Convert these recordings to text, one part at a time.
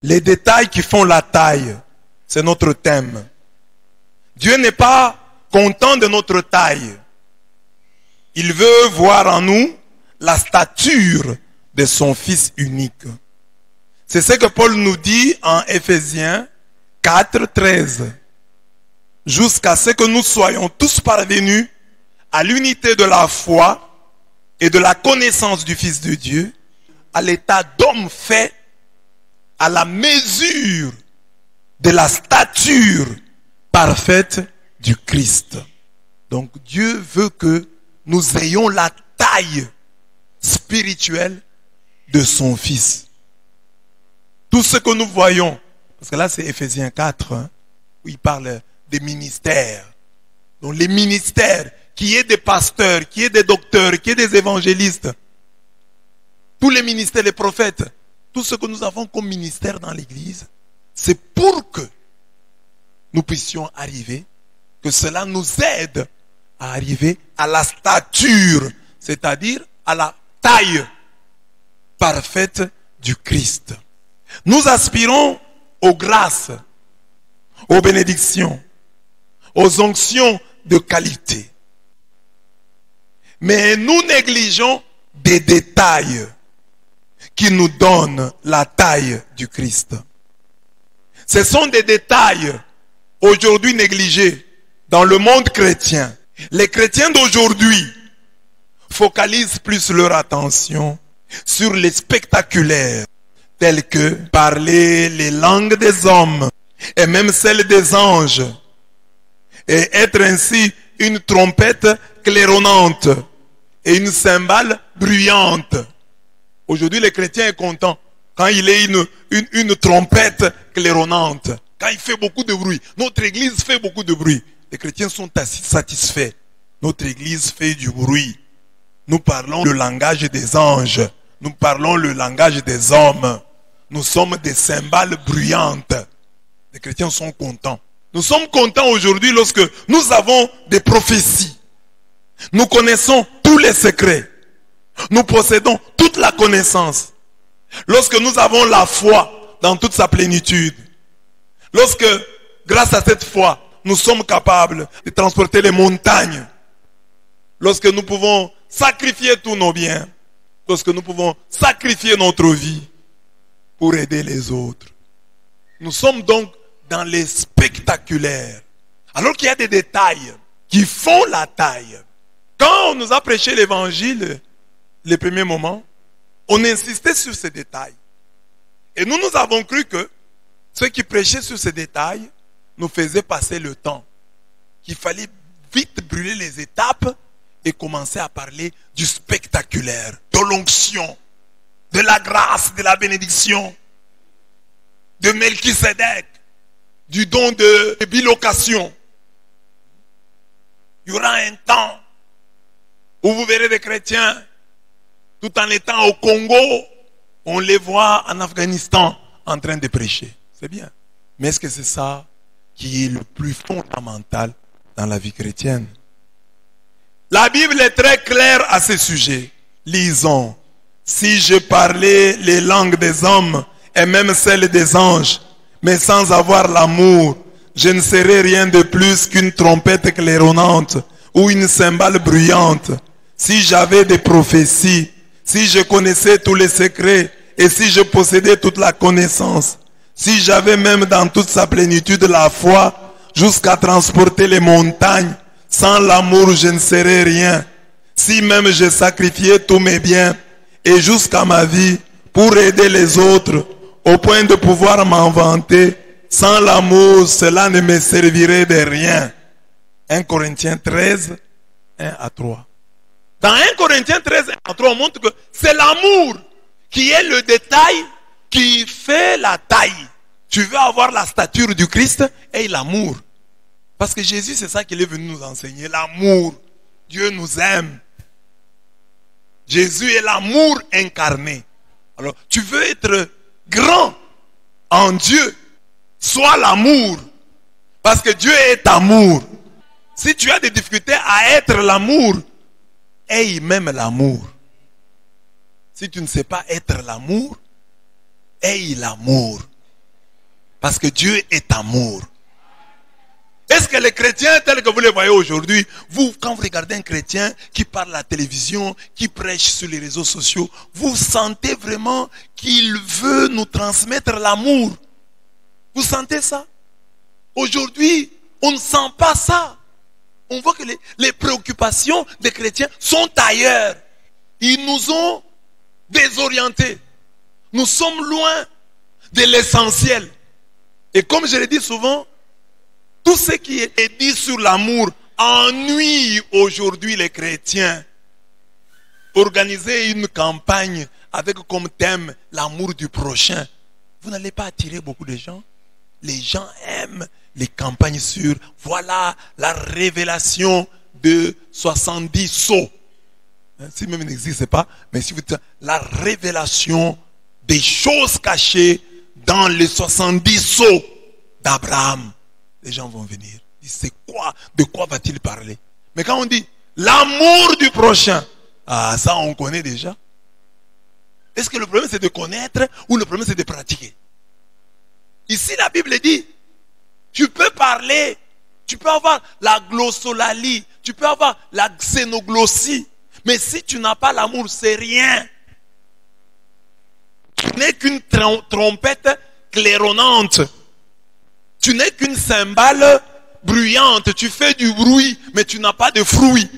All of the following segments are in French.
Les détails qui font la taille, c'est notre thème. Dieu n'est pas content de notre taille. Il veut voir en nous la stature de son Fils unique. C'est ce que Paul nous dit en Éphésiens 4, 13. Jusqu'à ce que nous soyons tous parvenus à l'unité de la foi et de la connaissance du Fils de Dieu, à l'état d'homme fait à la mesure de la stature parfaite du Christ. Donc Dieu veut que nous ayons la taille spirituelle de son Fils. Tout ce que nous voyons, parce que là c'est Éphésiens 4, où il parle des ministères. Donc les ministères, qui est des pasteurs, qui est des docteurs, qui est des évangélistes, tous les ministères, les prophètes, tout ce que nous avons comme ministère dans l'Église, c'est pour que nous puissions arriver, que cela nous aide à arriver à la stature, c'est-à-dire à la taille parfaite du Christ. Nous aspirons aux grâces, aux bénédictions, aux onctions de qualité. Mais nous négligeons des détails qui nous donnent la taille du Christ. Ce sont des détails aujourd'hui négligés dans le monde chrétien. Les chrétiens d'aujourd'hui focalisent plus leur attention sur les spectaculaires, tels que parler les langues des hommes et même celles des anges, et être ainsi une trompette claironnante et une cymbale bruyante. Aujourd'hui, le chrétien est content quand il est une trompette claironnante, quand il fait beaucoup de bruit. Notre église fait beaucoup de bruit. Les chrétiens sont satisfaits. Notre église fait du bruit. Nous parlons le langage des anges. Nous parlons le langage des hommes. Nous sommes des cymbales bruyantes. Les chrétiens sont contents. Nous sommes contents aujourd'hui lorsque nous avons des prophéties. Nous connaissons tous les secrets. Nous possédons toute la connaissance. Lorsque nous avons la foi dans toute sa plénitude. Lorsque, grâce à cette foi, nous sommes capables de transporter les montagnes. Lorsque nous pouvons sacrifier tous nos biens. Lorsque nous pouvons sacrifier notre vie pour aider les autres. Nous sommes donc dans les spectaculaires. Alors qu'il y a des détails qui font la taille. Quand on nous a prêché l'évangile, les premiers moments, on insistait sur ces détails. Et nous avons cru que ceux qui prêchaient sur ces détails nous faisaient passer le temps. Qu'il fallait vite brûler les étapes et commencer à parler du spectaculaire, de l'onction, de la grâce, de la bénédiction, de Melchisédek, du don de bilocation. Il y aura un temps où vous verrez des chrétiens, tout en étant au Congo, on les voit en Afghanistan en train de prêcher. C'est bien. Mais est-ce que c'est ça qui est le plus fondamental dans la vie chrétienne? La Bible est très claire à ce sujet. Lisons. Si je parlais les langues des hommes et même celles des anges, mais sans avoir l'amour, je ne serais rien de plus qu'une trompette claironnante ou une cymbale bruyante. Si j'avais des prophéties, si je connaissais tous les secrets et si je possédais toute la connaissance, si j'avais même dans toute sa plénitude la foi jusqu'à transporter les montagnes, sans l'amour je ne serais rien. Si même je sacrifiais tous mes biens et jusqu'à ma vie pour aider les autres au point de pouvoir m'en vanter, sans l'amour cela ne me servirait de rien. 1 Corinthiens 13, 1 à 3. Dans 1 Corinthiens 13, 1 à 3, on montre que c'est l'amour qui est le détail qui fait la taille. Tu veux avoir la stature du Christ et l'amour. Parce que Jésus, c'est ça qu'il est venu nous enseigner, l'amour. Dieu nous aime. Jésus est l'amour incarné. Alors, tu veux être grand en Dieu, sois l'amour. Parce que Dieu est amour. Si tu as des difficultés à être l'amour, aie même l'amour. Si tu ne sais pas être l'amour, aie l'amour. Parce que Dieu est amour. Est-ce que les chrétiens tels que vous les voyez aujourd'hui, vous, quand vous regardez un chrétien qui parle à la télévision, qui prêche sur les réseaux sociaux, vous sentez vraiment qu'il veut nous transmettre l'amour? Vous sentez ça? Aujourd'hui, on ne sent pas ça. On voit que les préoccupations des chrétiens sont ailleurs. Ils nous ont désorientés. Nous sommes loin de l'essentiel. Et comme je le dis souvent, tout ce qui est dit sur l'amour ennuie aujourd'hui les chrétiens. Organiser une campagne avec comme thème l'amour du prochain, vous n'allez pas attirer beaucoup de gens. Les gens aiment les campagnes sur voilà la révélation de 70 sceaux. Si même il n'existe pas, mais si vous dites la révélation des choses cachées dans les 70 sceaux d'Abraham, les gens vont venir. Ils disent, c'est quoi? De quoi va-t-il parler? Mais quand on dit l'amour du prochain, ah, ça on connaît déjà. Est-ce que le problème c'est de connaître ou le problème c'est de pratiquer? Ici la Bible dit, tu peux parler, tu peux avoir la glossolalie, tu peux avoir la xénoglossie, mais si tu n'as pas l'amour, c'est rien. Tu n'es qu'une trompette claironnante. Tu n'es qu'une cymbale bruyante. Tu fais du bruit, mais tu n'as pas de fruit.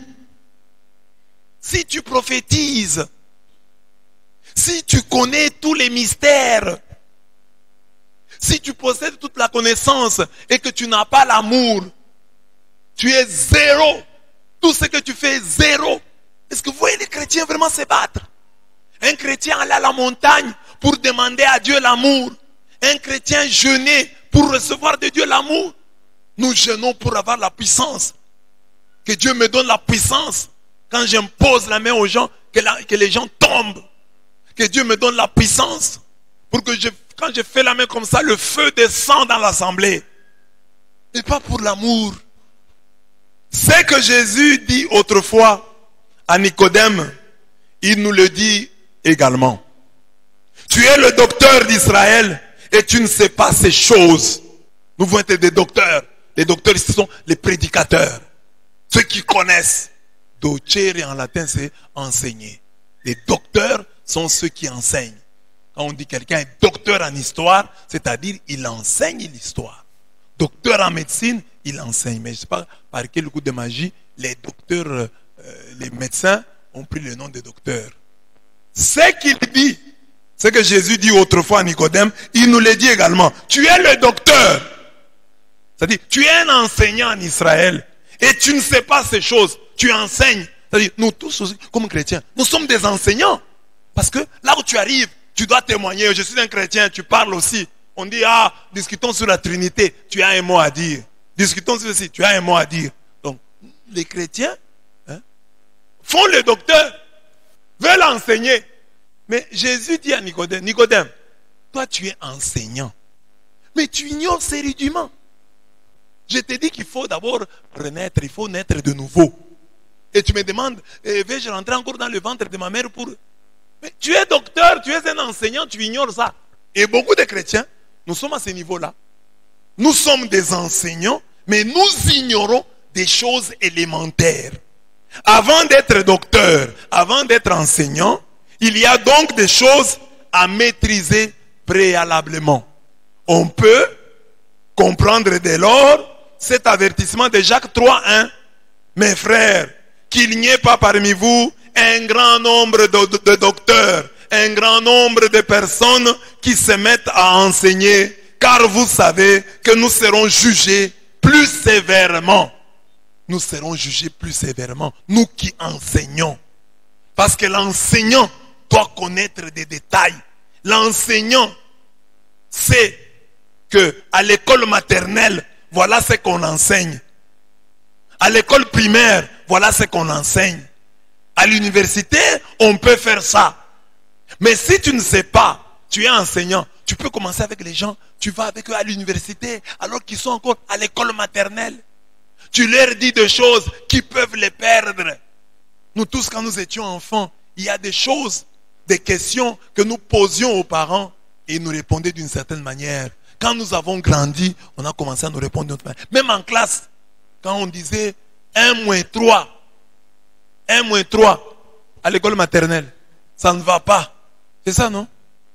Si tu prophétises, si tu connais tous les mystères, si tu possèdes toute la connaissance et que tu n'as pas l'amour, tu es zéro. Tout ce que tu fais est zéro. Est-ce que vous voyez les chrétiens vraiment se battre? Un chrétien allait à la montagne pour demander à Dieu l'amour. Un chrétien jeûnait pour recevoir de Dieu l'amour. Nous jeûnons pour avoir la puissance. Que Dieu me donne la puissance. Quand j'impose la main aux gens, que les gens tombent. Que Dieu me donne la puissance. Pour que quand je fais la main comme ça, le feu descend dans l'assemblée. Et pas pour l'amour. C'est que Jésus dit autrefois à Nicodème, il nous le dit également. Tu es le docteur d'Israël et tu ne sais pas ces choses. Nous voulons être des docteurs. Les docteurs, ce sont les prédicateurs. Ceux qui connaissent. Docere en latin, c'est enseigner. Les docteurs sont ceux qui enseignent. Quand on dit quelqu'un est docteur en histoire, c'est-à-dire il enseigne l'histoire. Docteur en médecine, il enseigne. Mais je ne sais pas par quel coup de magie, les docteurs, les médecins ont pris le nom de docteur. Ce qu'il dit, ce que Jésus dit autrefois à Nicodème, il nous le dit également. Tu es le docteur. C'est-à-dire, tu es un enseignant en Israël et tu ne sais pas ces choses. Tu enseignes. C'est-à-dire, nous tous aussi, comme chrétiens, nous sommes des enseignants. Parce que là où tu arrives, tu dois témoigner. Je suis un chrétien, tu parles aussi. On dit, ah, discutons sur la Trinité. Tu as un mot à dire. Discutons sur ceci. Tu as un mot à dire. Donc, les chrétiens font le docteur, veulent enseigner. Mais Jésus dit à Nicodème, Nicodème, toi tu es enseignant, mais tu ignores ces rudiments. Je te dis qu'il faut d'abord renaître, il faut naître de nouveau. Et tu me demandes, vais-je rentrer encore dans le ventre de ma mère pour... Mais tu es docteur, tu es un enseignant, tu ignores ça. Et beaucoup de chrétiens, nous sommes à ce niveau-là. Nous sommes des enseignants, mais nous ignorons des choses élémentaires. Avant d'être docteur, avant d'être enseignant, il y a donc des choses à maîtriser préalablement. On peut comprendre dès lors cet avertissement de Jacques 3:1. Mes frères, qu'il n'y ait pas parmi vous un grand nombre de docteurs, un grand nombre de personnes qui se mettent à enseigner, car vous savez que nous serons jugés plus sévèrement. Nous serons jugés plus sévèrement, nous qui enseignons. Parce que l'enseignant doit connaître des détails. L'enseignant sait que à l'école maternelle, voilà ce qu'on enseigne. À l'école primaire, voilà ce qu'on enseigne. À l'université, on peut faire ça. Mais si tu ne sais pas, tu es enseignant, tu peux commencer avec les gens, tu vas avec eux à l'université, alors qu'ils sont encore à l'école maternelle. Tu leur dis des choses qui peuvent les perdre. Nous tous, quand nous étions enfants, il y a des choses, des questions que nous posions aux parents et ils nous répondaient d'une certaine manière. quand nous avons grandi, on a commencé à nous répondre d'une autre manière. Même en classe, quand on disait 1 moins 3, 1 moins 3 à l'école maternelle, ça ne va pas. C'est ça, non?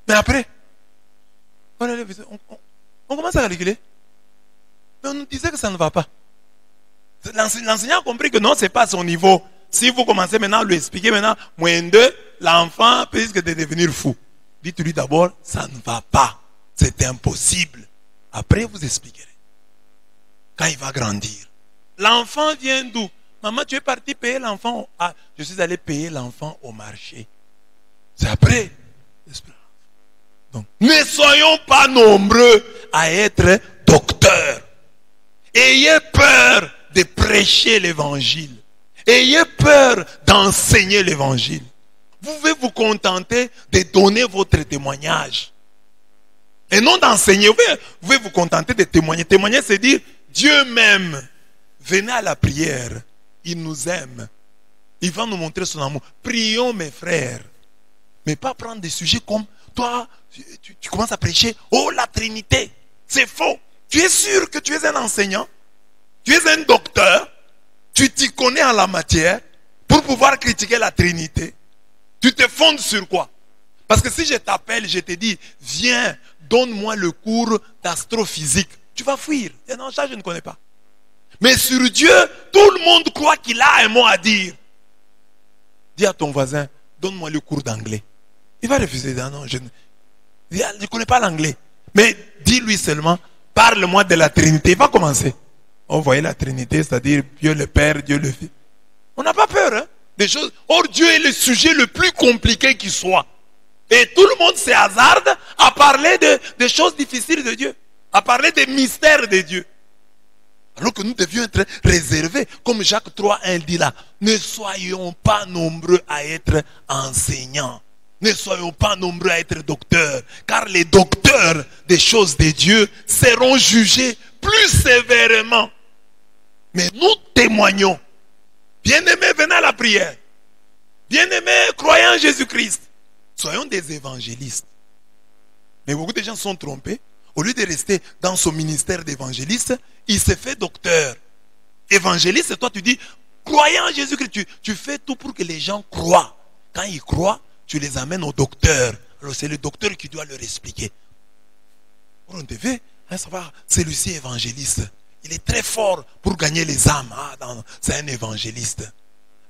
Mais après, on commence à calculer. Mais on nous disait que ça ne va pas. L'enseignant a compris que non, ce n'est pas son niveau. Si vous commencez maintenant à lui expliquer, maintenant, moins 2, l'enfant risque de devenir fou. Dites-lui d'abord, ça ne va pas. C'est impossible. Après, vous expliquerez. Quand il va grandir. L'enfant vient d'où? Maman, tu es parti payer l'enfant. Ah, je suis allé payer l'enfant au marché. C'est après. Donc, ne soyons pas nombreux à être docteurs. Ayez peur de prêcher l'évangile. Ayez peur d'enseigner l'évangile. Vous pouvez vous contenter de donner votre témoignage. Et non d'enseigner. Vous pouvez vous contenter de témoigner. Témoigner, c'est dire, Dieu m'aime. Venez à la prière. Il nous aime. Il va nous montrer son amour. Prions, mes frères. Mais pas prendre des sujets comme, toi, tu commences à prêcher, oh, la Trinité. C'est faux. Tu es sûr que tu es un enseignant? Tu es un docteur? Tu t'y connais en la matière pour pouvoir critiquer la Trinité? Tu te fondes sur quoi? Parce que si je t'appelle, je te dis, viens, donne-moi le cours d'astrophysique. Tu vas fuir. Et non, ça je ne connais pas. Mais sur Dieu, tout le monde croit qu'il a un mot à dire. Dis à ton voisin, donne-moi le cours d'anglais. Il va refuser. Non, je ne connais pas l'anglais. Mais dis-lui seulement, parle-moi de la Trinité. Il va commencer. On voyait la Trinité, c'est-à-dire Dieu le Père, Dieu le Fils. On n'a pas peur, hein, des choses. Or, Dieu est le sujet le plus compliqué qui soit. Et tout le monde se hasarde à parler des choses difficiles de Dieu. À parler des mystères de Dieu. Alors que nous devions être réservés. Comme Jacques 3:1 dit là. Ne soyons pas nombreux à être enseignants. Ne soyons pas nombreux à être docteurs. Car les docteurs des choses de Dieu seront jugés plus sévèrement. Mais nous témoignons. Bien-aimés, venez à la prière. Bien-aimés, croyants en Jésus-Christ. Soyons des évangélistes. Mais beaucoup de gens sont trompés. Au lieu de rester dans son ministère d'évangéliste, il se fait docteur. Évangéliste, toi tu dis, croyant en Jésus-Christ, tu fais tout pour que les gens croient. Quand ils croient, tu les amènes au docteur. Alors c'est le docteur qui doit leur expliquer. On devait savoir, celui-ci est évangéliste. Il est très fort pour gagner les âmes. Ah, c'est un évangéliste.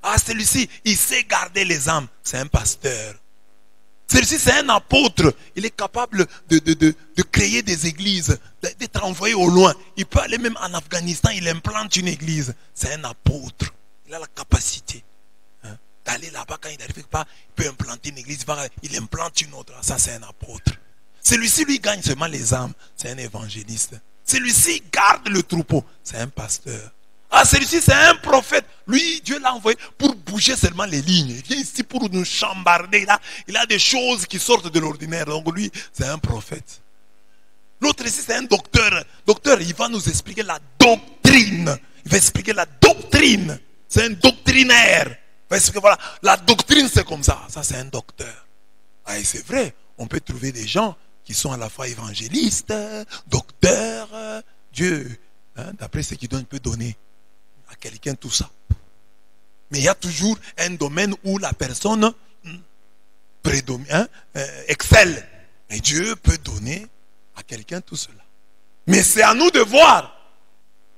Ah, celui-ci, il sait garder les âmes. C'est un pasteur. Celui-ci, c'est un apôtre. Il est capable de créer des églises, d'être envoyé au loin. Il peut aller même en Afghanistan, il implante une église. C'est un apôtre. Il a la capacité d'aller là-bas quand il n'arrive pas. Il peut implanter une église, il implante une autre. Ça, c'est un apôtre. Celui-ci, lui, gagne seulement les âmes. C'est un évangéliste. Celui-ci garde le troupeau. C'est un pasteur. Ah, celui-ci, c'est un prophète. Lui, Dieu l'a envoyé pour bouger seulement les lignes. Il vient ici pour nous chambarder. Il a des choses qui sortent de l'ordinaire. Donc lui, c'est un prophète. L'autre ici, c'est un docteur. Docteur, il va nous expliquer la doctrine. Il va expliquer la doctrine. C'est un doctrinaire. Il va expliquer, voilà, la doctrine, c'est comme ça. Ça, c'est un docteur. Ah, et c'est vrai, on peut trouver des gens qui sont à la fois évangélistes, docteurs, Dieu, d'après ce qu'il donne, peut donner à quelqu'un tout ça. Mais il y a toujours un domaine où la personne excelle. Et Dieu peut donner à quelqu'un tout cela. Mais c'est à nous de voir.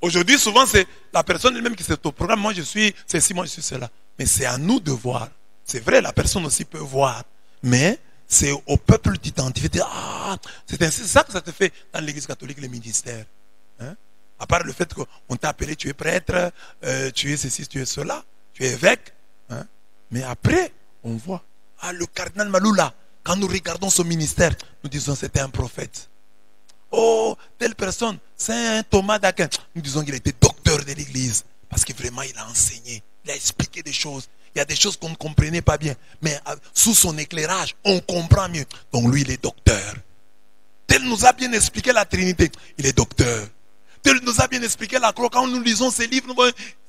Aujourd'hui, souvent, c'est la personne elle-même qui s'autoproclame. Moi, je suis ceci, moi, je suis cela. Mais c'est à nous de voir. C'est vrai, la personne aussi peut voir. Mais c'est au peuple d'identifier. Ah, c'est ça que ça te fait dans l'église catholique, les ministères. À part le fait qu'on t'a appelé, tu es prêtre, tu es ceci, tu es cela, tu es évêque. Mais après, on voit. Ah, le cardinal Maloula, quand nous regardons son ministère, nous disons c'était un prophète. Oh, telle personne, c'est un Thomas d'Aquin. Nous disons qu'il était docteur de l'église. Parce que vraiment, il a enseigné. Il a expliqué des choses. Il y a des choses qu'on ne comprenait pas bien. Mais sous son éclairage, on comprend mieux. Donc lui, il est docteur. Tel nous a bien expliqué la Trinité. Il est docteur. Tel nous a bien expliqué la croix. Quand nous lisons ses livres,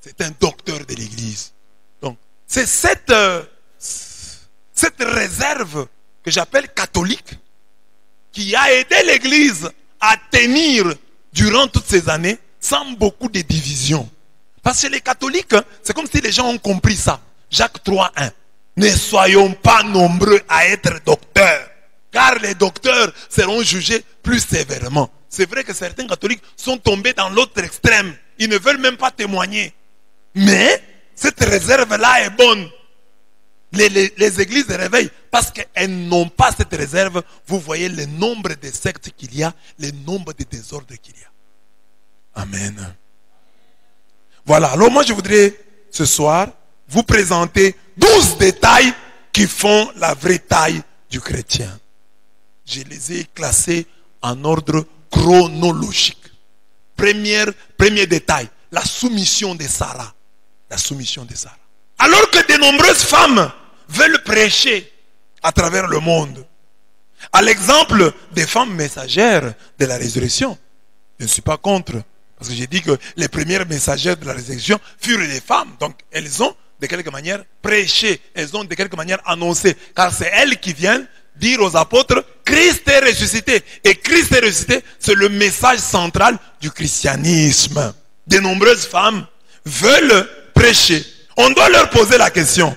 c'est un docteur de l'église. Donc, c'est cette réserve que j'appelle catholique qui a aidé l'église à tenir durant toutes ces années sans beaucoup de divisions. Parce que les catholiques, c'est comme si les gens ont compris ça. Jacques 3:1. Ne soyons pas nombreux à être docteurs, car les docteurs seront jugés plus sévèrement. C'est vrai que certains catholiques sont tombés dans l'autre extrême. Ils ne veulent même pas témoigner. Mais cette réserve-là est bonne. Les églises de réveil, parce qu'elles n'ont pas cette réserve, vous voyez le nombre de sectes qu'il y a, le nombre de désordres qu'il y a. Amen. Voilà, alors moi je voudrais ce soir vous présenter 12 détails qui font la vraie taille du chrétien. Je les ai classés en ordre chronologique. Premier détail, la soumission de Sarah. La soumission de Sarah. Alors que de nombreuses femmes veulent prêcher à travers le monde, à l'exemple des femmes messagères de la résurrection. Je ne suis pas contre, parce que j'ai dit que les premières messagères de la résurrection furent les femmes. Donc elles ont de quelque manière prêché, elles ont de quelque manière annoncé, car c'est elles qui viennent dire aux apôtres, Christ est ressuscité. Et Christ est ressuscité, c'est le message central du christianisme. De nombreuses femmes veulent prêcher. On doit leur poser la question.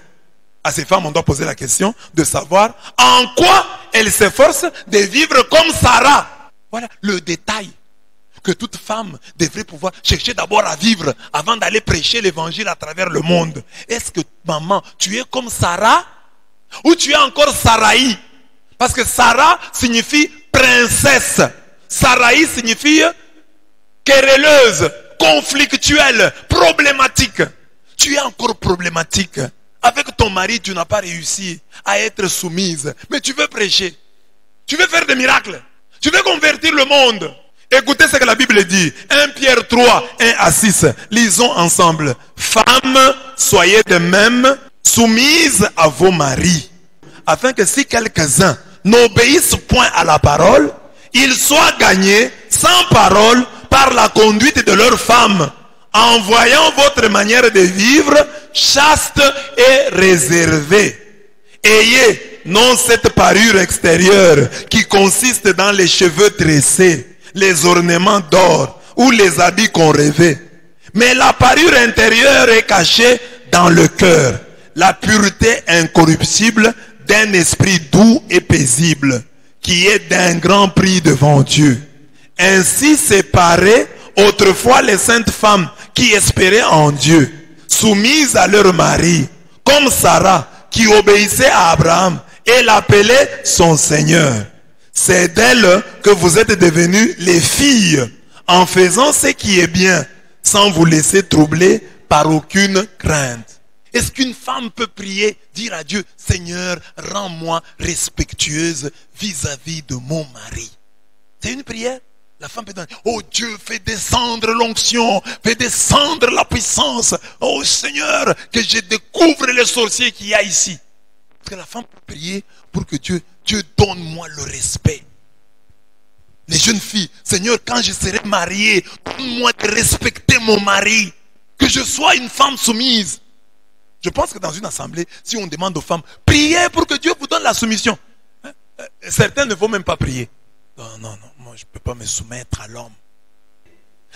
À ces femmes, on doit poser la question de savoir en quoi elles s'efforcent de vivre comme Sarah. Voilà le détail que toute femme devrait pouvoir chercher d'abord à vivre avant d'aller prêcher l'évangile à travers le monde. Est-ce que, maman, tu es comme Sarah ou tu es encore Saraï? Parce que Sarah signifie princesse. Saraï signifie querelleuse, conflictuelle, problématique. Tu es encore problématique. Avec ton mari, tu n'as pas réussi à être soumise. Mais tu veux prêcher. Tu veux faire des miracles. Tu veux convertir le monde. Écoutez ce que la Bible dit. 1 Pierre 3, 1-6. Lisons ensemble. Femmes, soyez de même soumises à vos maris. Afin que si quelques-uns n'obéissent point à la parole, ils soient gagnés sans parole par la conduite de leurs femmes, en voyant votre manière de vivre chaste et réservée. Ayez non cette parure extérieure qui consiste dans les cheveux tressés, les ornements d'or ou les habits qu'on rêvait, mais la parure intérieure est cachée dans le cœur, la pureté incorruptible d'un esprit doux et paisible, qui est d'un grand prix devant Dieu. Ainsi séparées autrefois les saintes femmes qui espéraient en Dieu, soumises à leur mari, comme Sarah qui obéissait à Abraham et l'appelait son Seigneur. C'est d'elle que vous êtes devenues les filles, en faisant ce qui est bien, sans vous laisser troubler par aucune crainte. Est-ce qu'une femme peut prier, dire à Dieu, Seigneur, rends-moi respectueuse vis-à-vis de mon mari? C'est une prière. La femme peut dire, oh Dieu, fais descendre l'onction, fais descendre la puissance. Oh Seigneur, que je découvre les sorciers qu'il y a ici. Parce que la femme peut prier pour que Dieu donne-moi le respect. Les jeunes filles, Seigneur, quand je serai mariée, donne-moi de respecter mon mari. Que je sois une femme soumise. Je pense que dans une assemblée, si on demande aux femmes, priez pour que Dieu vous donne la soumission. Certains ne vont même pas prier. Non, moi je ne peux pas me soumettre à l'homme.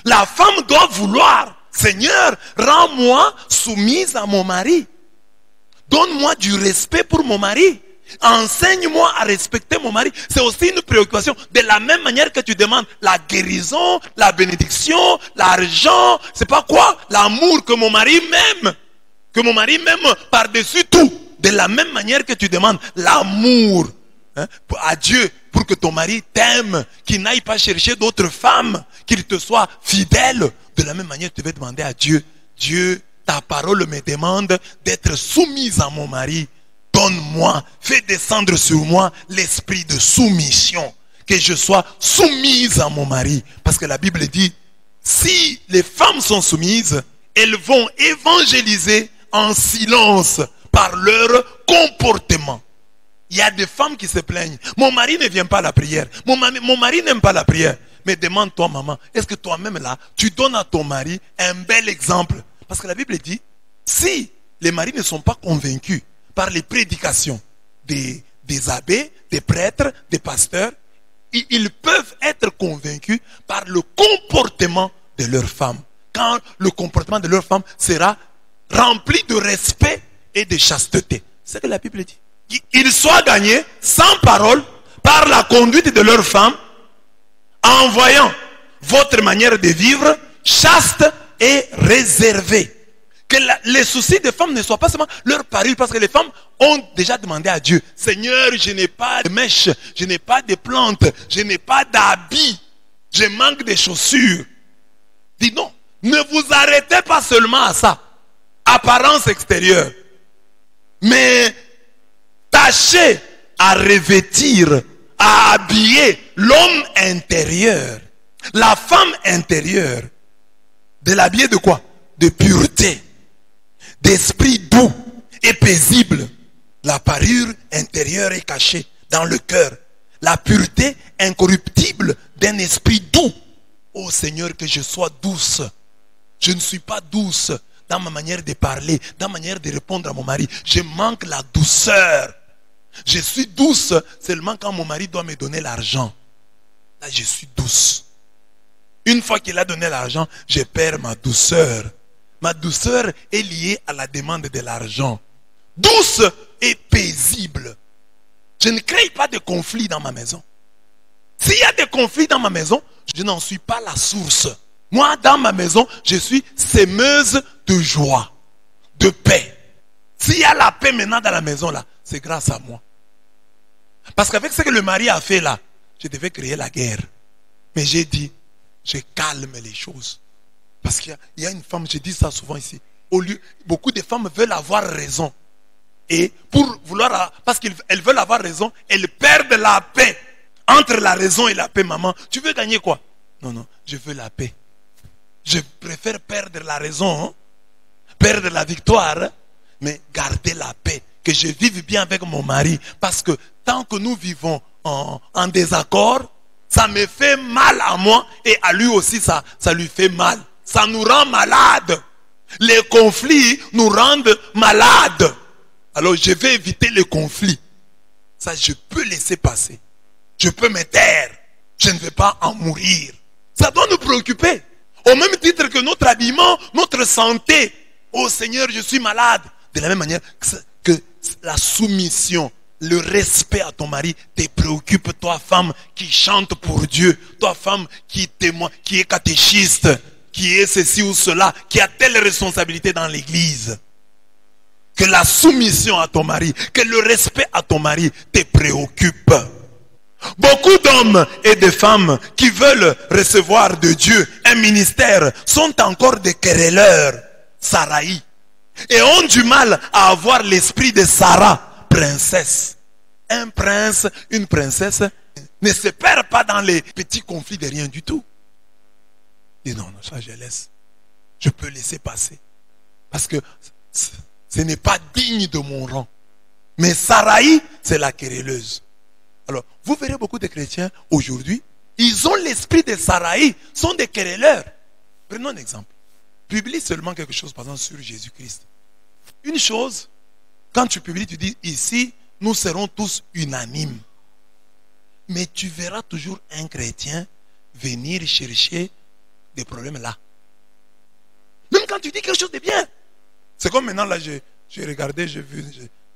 La femme doit vouloir, Seigneur, rends-moi soumise à mon mari. Donne-moi du respect pour mon mari. Enseigne-moi à respecter mon mari. C'est aussi une préoccupation. De la même manière que tu demandes la guérison, la bénédiction, l'argent, c'est pas quoi? L'amour que mon mari m'aime. Que mon mari m'aime par-dessus tout. De la même manière que tu demandes l'amour à Dieu pour que ton mari t'aime, qu'il n'aille pas chercher d'autres femmes, qu'il te soit fidèle. De la même manière, tu vas demander à Dieu, Dieu, ta parole me demande d'être soumise à mon mari. Donne-moi, fais descendre sur moi l'esprit de soumission, que je sois soumise à mon mari. Parce que la Bible dit, si les femmes sont soumises, elles vont évangéliser en silence par leur comportement. Il y a des femmes qui se plaignent. Mon mari ne vient pas à la prière. Mon mari n'aime pas la prière. Mais demande-toi, maman, est-ce que toi-même là, tu donnes à ton mari un bel exemple? Parce que la Bible dit, si les maris ne sont pas convaincus par les prédications des abbés, des prêtres, des pasteurs, ils peuvent être convaincus par le comportement de leur femme. Quand le comportement de leur femme sera rempli de respect et de chasteté. C'est ce que la Bible dit. Ils soient gagnés sans parole par la conduite de leur femme en voyant votre manière de vivre chaste et réservée. Que les soucis des femmes ne soient pas seulement leur parure, parce que les femmes ont déjà demandé à Dieu, Seigneur, je n'ai pas de mèches, je n'ai pas de plantes, je n'ai pas d'habits, je manque de chaussures. Dis non, ne vous arrêtez pas seulement à ça, apparence extérieure, mais tâchez à revêtir, à habiller l'homme intérieur, la femme intérieure, de l'habiller de quoi? De pureté, d'esprit doux et paisible. La parure intérieure est cachée dans le cœur. La pureté incorruptible d'un esprit doux. Oh Seigneur, que je sois douce. Je ne suis pas douce dans ma manière de parler, dans ma manière de répondre à mon mari. Je manque la douceur. Je suis douce seulement quand mon mari doit me donner l'argent. Là, je suis douce. Une fois qu'il a donné l'argent, je perds ma douceur. Ma douceur est liée à la demande de l'argent. Douce et paisible. Je ne crée pas de conflits dans ma maison. S'il y a des conflits dans ma maison, je n'en suis pas la source. Moi, dans ma maison, je suis sèmeuse de joie, de paix. S'il y a la paix maintenant dans la maison, là, c'est grâce à moi. Parce qu'avec ce que le mari a fait là, je devais créer la guerre. Mais j'ai dit, je calme les choses. Parce qu'il y a une femme, je dis ça souvent ici, beaucoup de femmes veulent avoir raison. Et parce qu'elles veulent avoir raison, elles perdent la paix. Entre la raison et la paix, maman, tu veux gagner quoi? Non, je veux la paix. Je préfère perdre la raison, perdre la victoire, mais garder la paix. Que je vive bien avec mon mari. Parce que tant que nous vivons en désaccord, ça me fait mal à moi et à lui aussi ça lui fait mal. Ça nous rend malades. Les conflits nous rendent malades. Alors je vais éviter les conflits. Ça, je peux laisser passer. Je peux me taire. Je ne vais pas en mourir. Ça doit nous préoccuper. Au même titre que notre habillement, notre santé. Oh Seigneur, je suis malade. De la même manière que la soumission, le respect à ton mari te préoccupe, toi femme qui chante pour Dieu, toi femme qui témoigne, qui est catéchiste, qui est ceci ou cela, qui a telle responsabilité dans l'église. Que la soumission à ton mari, que le respect à ton mari te préoccupe. Beaucoup d'hommes et de femmes qui veulent recevoir de Dieu un ministère sont encore des querelleurs, Saraï, et ont du mal à avoir l'esprit de Sarah, princesse. Un prince, une princesse ne se perd pas dans les petits conflits de rien du tout. Et non, ça je laisse. Je peux laisser passer. Parce que ce n'est pas digne de mon rang. Mais Saraï, c'est la querelleuse. Alors, vous verrez beaucoup de chrétiens aujourd'hui, ils ont l'esprit de Saraï, sont des querelleurs. Prenons un exemple. Publie seulement quelque chose, par exemple, sur Jésus-Christ. Une chose, quand tu publies, tu dis, ici, nous serons tous unanimes. Mais tu verras toujours un chrétien venir chercher des problèmes là. Même quand tu dis quelque chose de bien. C'est comme maintenant, là, j'ai regardé, j'ai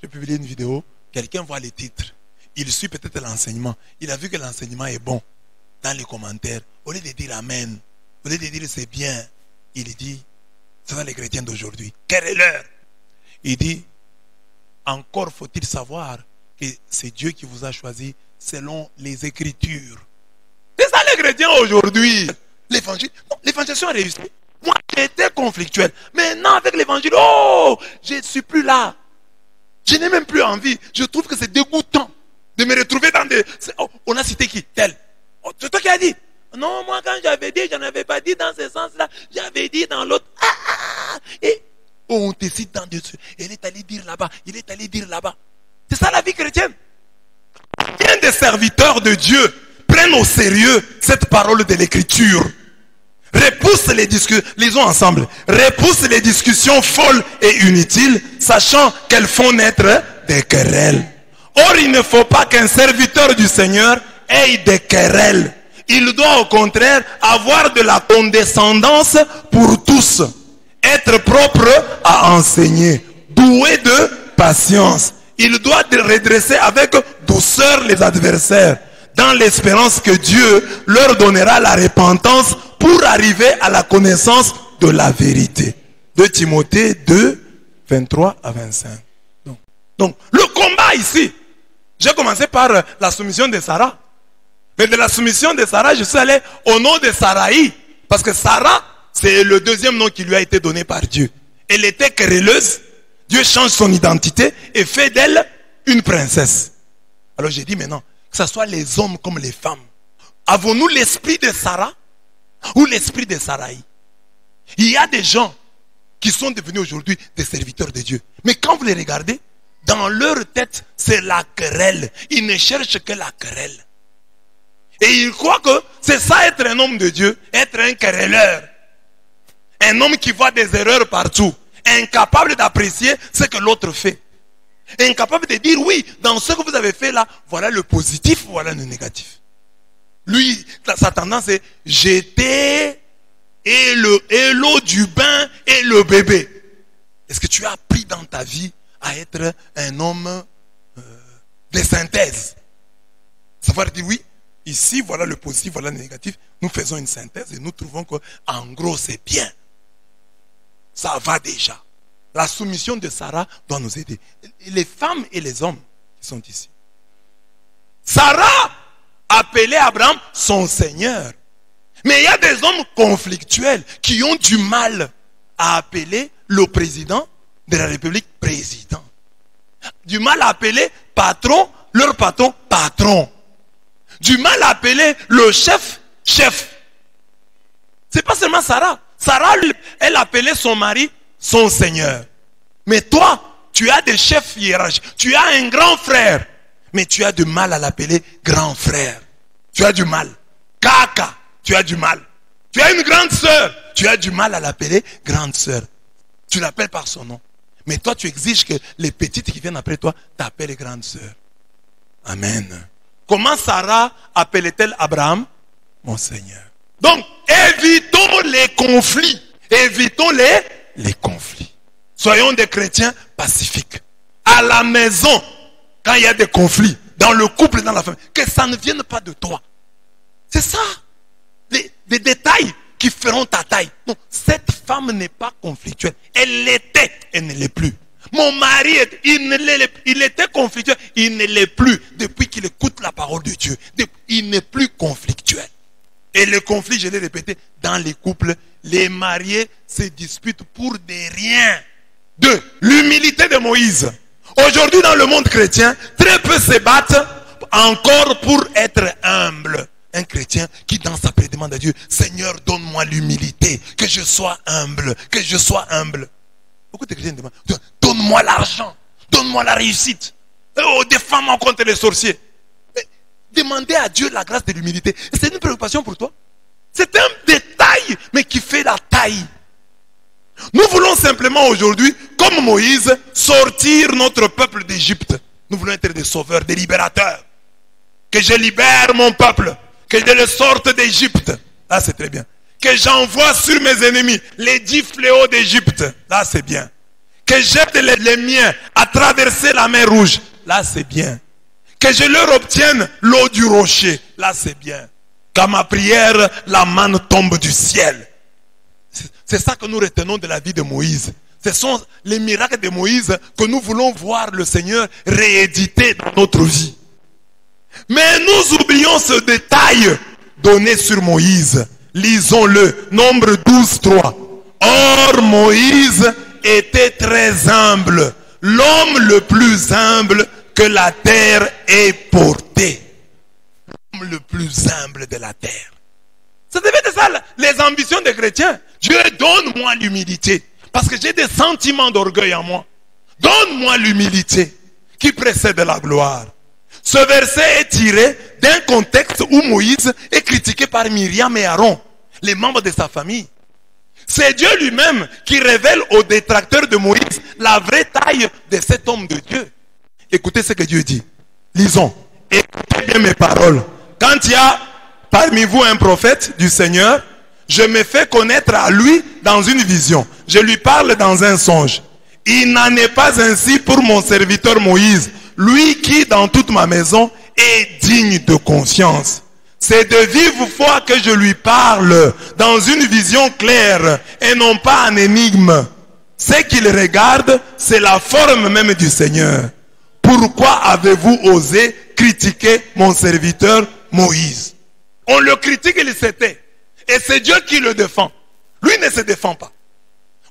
publié une vidéo, quelqu'un voit les titres. Il suit peut-être l'enseignement. Il a vu que l'enseignement est bon. Dans les commentaires, au lieu de dire Amen, au lieu de dire c'est bien, il dit, c'est ça les chrétiens d'aujourd'hui. Quelle est l'heure? Il dit, encore faut-il savoir que c'est Dieu qui vous a choisi selon les Écritures. C'est ça les chrétiens aujourd'hui. L'évangélisation a réussi. Moi, j'étais conflictuel. Maintenant, avec l'évangile, oh, je ne suis plus là. Je n'ai même plus envie. Je trouve que c'est dégoûtant de me retrouver dans des... Oh, on a cité qui? Tel. Oh, c'est toi qui as dit. Non, moi, quand j'avais dit, je n'avais pas dit dans ce sens-là. J'avais dit dans l'autre. Et oh, on te cite dans Dieu. Il est allé dire là-bas. Il est allé dire là-bas. C'est ça la vie chrétienne. Bien des serviteurs de Dieu prennent au sérieux cette parole de l'Écriture. Repousse les discussions, lisons ensemble. Repousse les discussions folles et inutiles, sachant qu'elles font naître des querelles. Or, il ne faut pas qu'un serviteur du Seigneur ait des querelles. Il doit au contraire avoir de la condescendance pour tous. Être propre à enseigner. Doué de patience. Il doit redresser avec douceur les adversaires. Dans l'espérance que Dieu leur donnera la repentance pour arriver à la connaissance de la vérité. 2 Timothée 2, 23 à 25. Donc, le combat ici, j'ai commencé par la soumission de Sarah. Mais de la soumission de Sarah, je suis allé au nom de Saraï. Parce que Sarah, c'est le deuxième nom qui lui a été donné par Dieu. Elle était querelleuse. Dieu change son identité et fait d'elle une princesse. Alors j'ai dit maintenant, que ce soit les hommes comme les femmes. Avons-nous l'esprit de Sarah ou l'esprit de Saraï? Il y a des gens qui sont devenus aujourd'hui des serviteurs de Dieu. Mais quand vous les regardez, dans leur tête, c'est la querelle. Ils ne cherchent que la querelle. Et ils croient que c'est ça être un homme de Dieu, être un querelleur. Un homme qui voit des erreurs partout. Incapable d'apprécier ce que l'autre fait. Incapable de dire oui, dans ce que vous avez fait là, voilà le positif, voilà le négatif. Lui, sa tendance est jeter et l'eau du bain et le bébé. Est-ce que tu as appris dans ta vie à être un homme de synthèse? Savoir dire oui, ici voilà le positif, voilà le négatif. Nous faisons une synthèse et nous trouvons qu'en gros c'est bien. Ça va déjà. La soumission de Sarah doit nous aider. Les femmes et les hommes qui sont ici. Sarah appelait Abraham son Seigneur. Mais il y a des hommes conflictuels qui ont du mal à appeler le président de la République président. Du mal à appeler patron, leur patron, patron. Du mal à appeler le chef, chef. C'est pas seulement Sarah. Sarah, elle appelait son mari son Seigneur. Mais toi, tu as des chefs hiérarchiques. Tu as un grand frère. Mais tu as du mal à l'appeler grand frère. Tu as du mal. Kaka, tu as du mal. Tu as une grande sœur. Tu as du mal à l'appeler grande sœur. Tu l'appelles par son nom. Mais toi, tu exiges que les petites qui viennent après toi t'appellent grande sœur. Amen. Comment Sarah appelait-elle Abraham? Mon Seigneur. Donc, évitons les conflits. Évitons les conflits. Soyons des chrétiens pacifiques. À la maison, quand il y a des conflits, dans le couple, dans la famille, que ça ne vienne pas de toi. C'est ça. Des détails qui feront ta taille. Non, cette femme n'est pas conflictuelle. Elle l'était, elle ne l'est plus. Mon mari, il était conflictuel, il ne l'est plus depuis qu'il écoute la parole de Dieu. Il n'est plus conflictuel. Et le conflit, je l'ai répété, dans les couples, les mariés se disputent pour des riens. 2. L'humilité de Moïse. Aujourd'hui, dans le monde chrétien, très peu se battent encore pour être humble. Un chrétien qui dans sa prière demande à Dieu, Seigneur, donne-moi l'humilité, que je sois humble, que je sois humble. Beaucoup de chrétiens demandent, donne-moi l'argent, donne-moi la réussite. Oh, des femmes rencontrent les sorciers. Demandez à Dieu la grâce de l'humilité. C'est une préoccupation pour toi. C'est un détail, mais qui fait la taille. Nous voulons simplement aujourd'hui, comme Moïse, sortir notre peuple d'Égypte. Nous voulons être des sauveurs, des libérateurs. Que je libère mon peuple, que je le sorte d'Égypte. Là, c'est très bien. Que j'envoie sur mes ennemis les 10 fléaux d'Égypte. Là, c'est bien. Que j'aide les miens à traverser la mer Rouge. Là, c'est bien. Que je leur obtienne l'eau du rocher. Là, c'est bien. Qu'à ma prière, la manne tombe du ciel. C'est ça que nous retenons de la vie de Moïse. Ce sont les miracles de Moïse que nous voulons voir le Seigneur rééditer dans notre vie. Mais nous oublions ce détail donné sur Moïse. Lisons-le. Nombre 12, 3. Or, Moïse était très humble. L'homme le plus humble que la terre ait porté. L'homme le plus humble de la terre. Ça devait être ça les ambitions des chrétiens. Dieu, donne-moi l'humilité. Parce que j'ai des sentiments d'orgueil en moi. Donne-moi l'humilité qui précède la gloire. Ce verset est tiré d'un contexte où Moïse est critiqué par Myriam et Aaron, les membres de sa famille. C'est Dieu lui-même qui révèle aux détracteurs de Moïse la vraie taille de cet homme de Dieu. Écoutez ce que Dieu dit. Lisons. Écoutez bien mes paroles. Quand il y a parmi vous un prophète du Seigneur, je me fais connaître à lui dans une vision. Je lui parle dans un songe. Il n'en est pas ainsi pour mon serviteur Moïse, lui qui dans toute ma maison est digne de confiance. C'est de vive foi que je lui parle dans une vision claire et non pas en énigme. Ce qu'il regarde, c'est la forme même du Seigneur. Pourquoi avez-vous osé critiquer mon serviteur Moïse? On le critique, il se tait. Et c'est Dieu qui le défend. Lui ne se défend pas.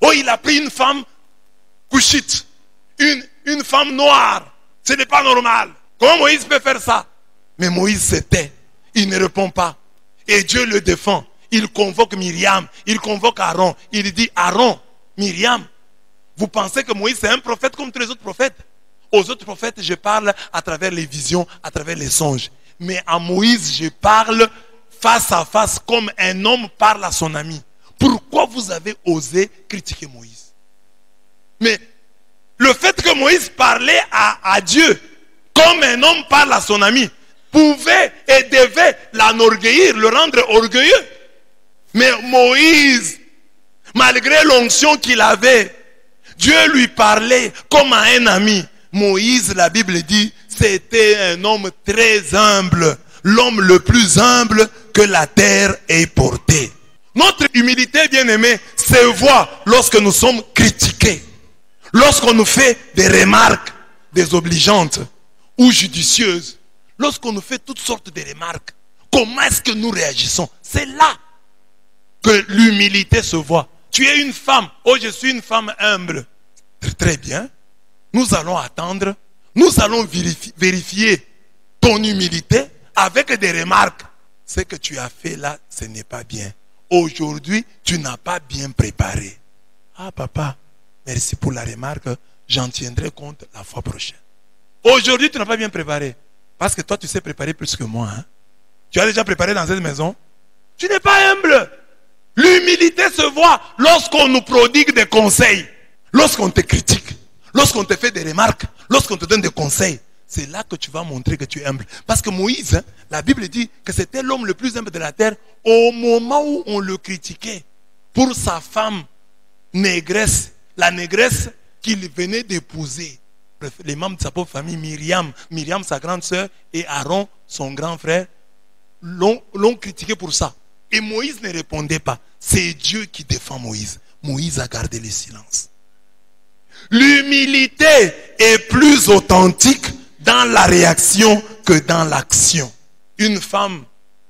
Oh, il a pris une femme couchite, une femme noire. Ce n'est pas normal. Comment Moïse peut faire ça? Mais Moïse se tait. Il ne répond pas. Et Dieu le défend. Il convoque Myriam. Il convoque Aaron. Il dit, Aaron, Myriam, vous pensez que Moïse c'est un prophète comme tous les autres prophètes? Aux autres prophètes, je parle à travers les visions, à travers les songes. Mais à Moïse, je parle face à face comme un homme parle à son ami. Pourquoi vous avez osé critiquer Moïse? Mais le fait que Moïse parlait à Dieu comme un homme parle à son ami pouvait et devait l'enorgueillir, le rendre orgueilleux. Mais Moïse, malgré l'onction qu'il avait, Dieu lui parlait comme à un ami. Moïse, la Bible dit, c'était un homme très humble, l'homme le plus humble que la terre ait porté. Notre humilité, bien-aimée, se voit lorsque nous sommes critiqués, lorsqu'on nous fait des remarques désobligeantes ou judicieuses, lorsqu'on nous fait toutes sortes de remarques. Comment est-ce que nous réagissons? C'est là que l'humilité se voit. Tu es une femme. Oh, je suis une femme humble. Très bien. Nous allons attendre. Nous allons vérifier ton humilité avec des remarques. Ce que tu as fait là, ce n'est pas bien. Aujourd'hui, tu n'as pas bien préparé. Ah papa, merci pour la remarque. J'en tiendrai compte la fois prochaine. Aujourd'hui, tu n'as pas bien préparé. Parce que toi, tu sais préparer plus que moi. Hein? Tu as déjà préparé dans cette maison. Tu n'es pas humble. L'humilité se voit lorsqu'on nous prodigue des conseils. Lorsqu'on te critique. Lorsqu'on te fait des remarques. Lorsqu'on te donne des conseils. C'est là que tu vas montrer que tu es humble. Parce que Moïse, hein, la Bible dit que c'était l'homme le plus humble de la terre au moment où on le critiquait pour sa femme négresse. La négresse qu'il venait d'épouser. Les membres de sa pauvre famille, Myriam, sa grande sœur, et Aaron, son grand frère, l'ont critiqué pour ça. Et Moïse ne répondait pas. C'est Dieu qui défend Moïse. Moïse a gardé le silence. L'humilité est plus authentique dans la réaction que dans l'action. Une femme,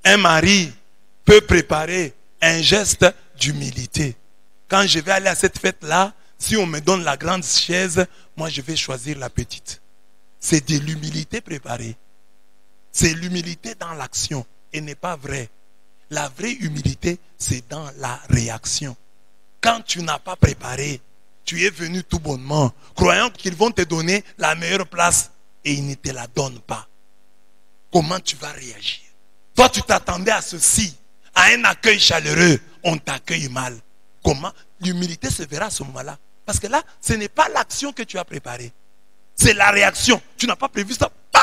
un mari peut préparer un geste d'humilité. Quand je vais aller à cette fête-là, si on me donne la grande chaise, moi je vais choisir la petite. C'est de l'humilité préparée. C'est l'humilité dans l'action et n'est pas vrai. La vraie humilité, c'est dans la réaction. Quand tu n'as pas préparé, tu es venu tout bonnement, croyant qu'ils vont te donner la meilleure place et ils ne te la donnent pas. Comment tu vas réagir? Toi, tu t'attendais à ceci, à un accueil chaleureux, on t'accueille mal. Comment? L'humilité se verra à ce moment-là. Parce que là, ce n'est pas l'action que tu as préparée. C'est la réaction. Tu n'as pas prévu ça. Bam!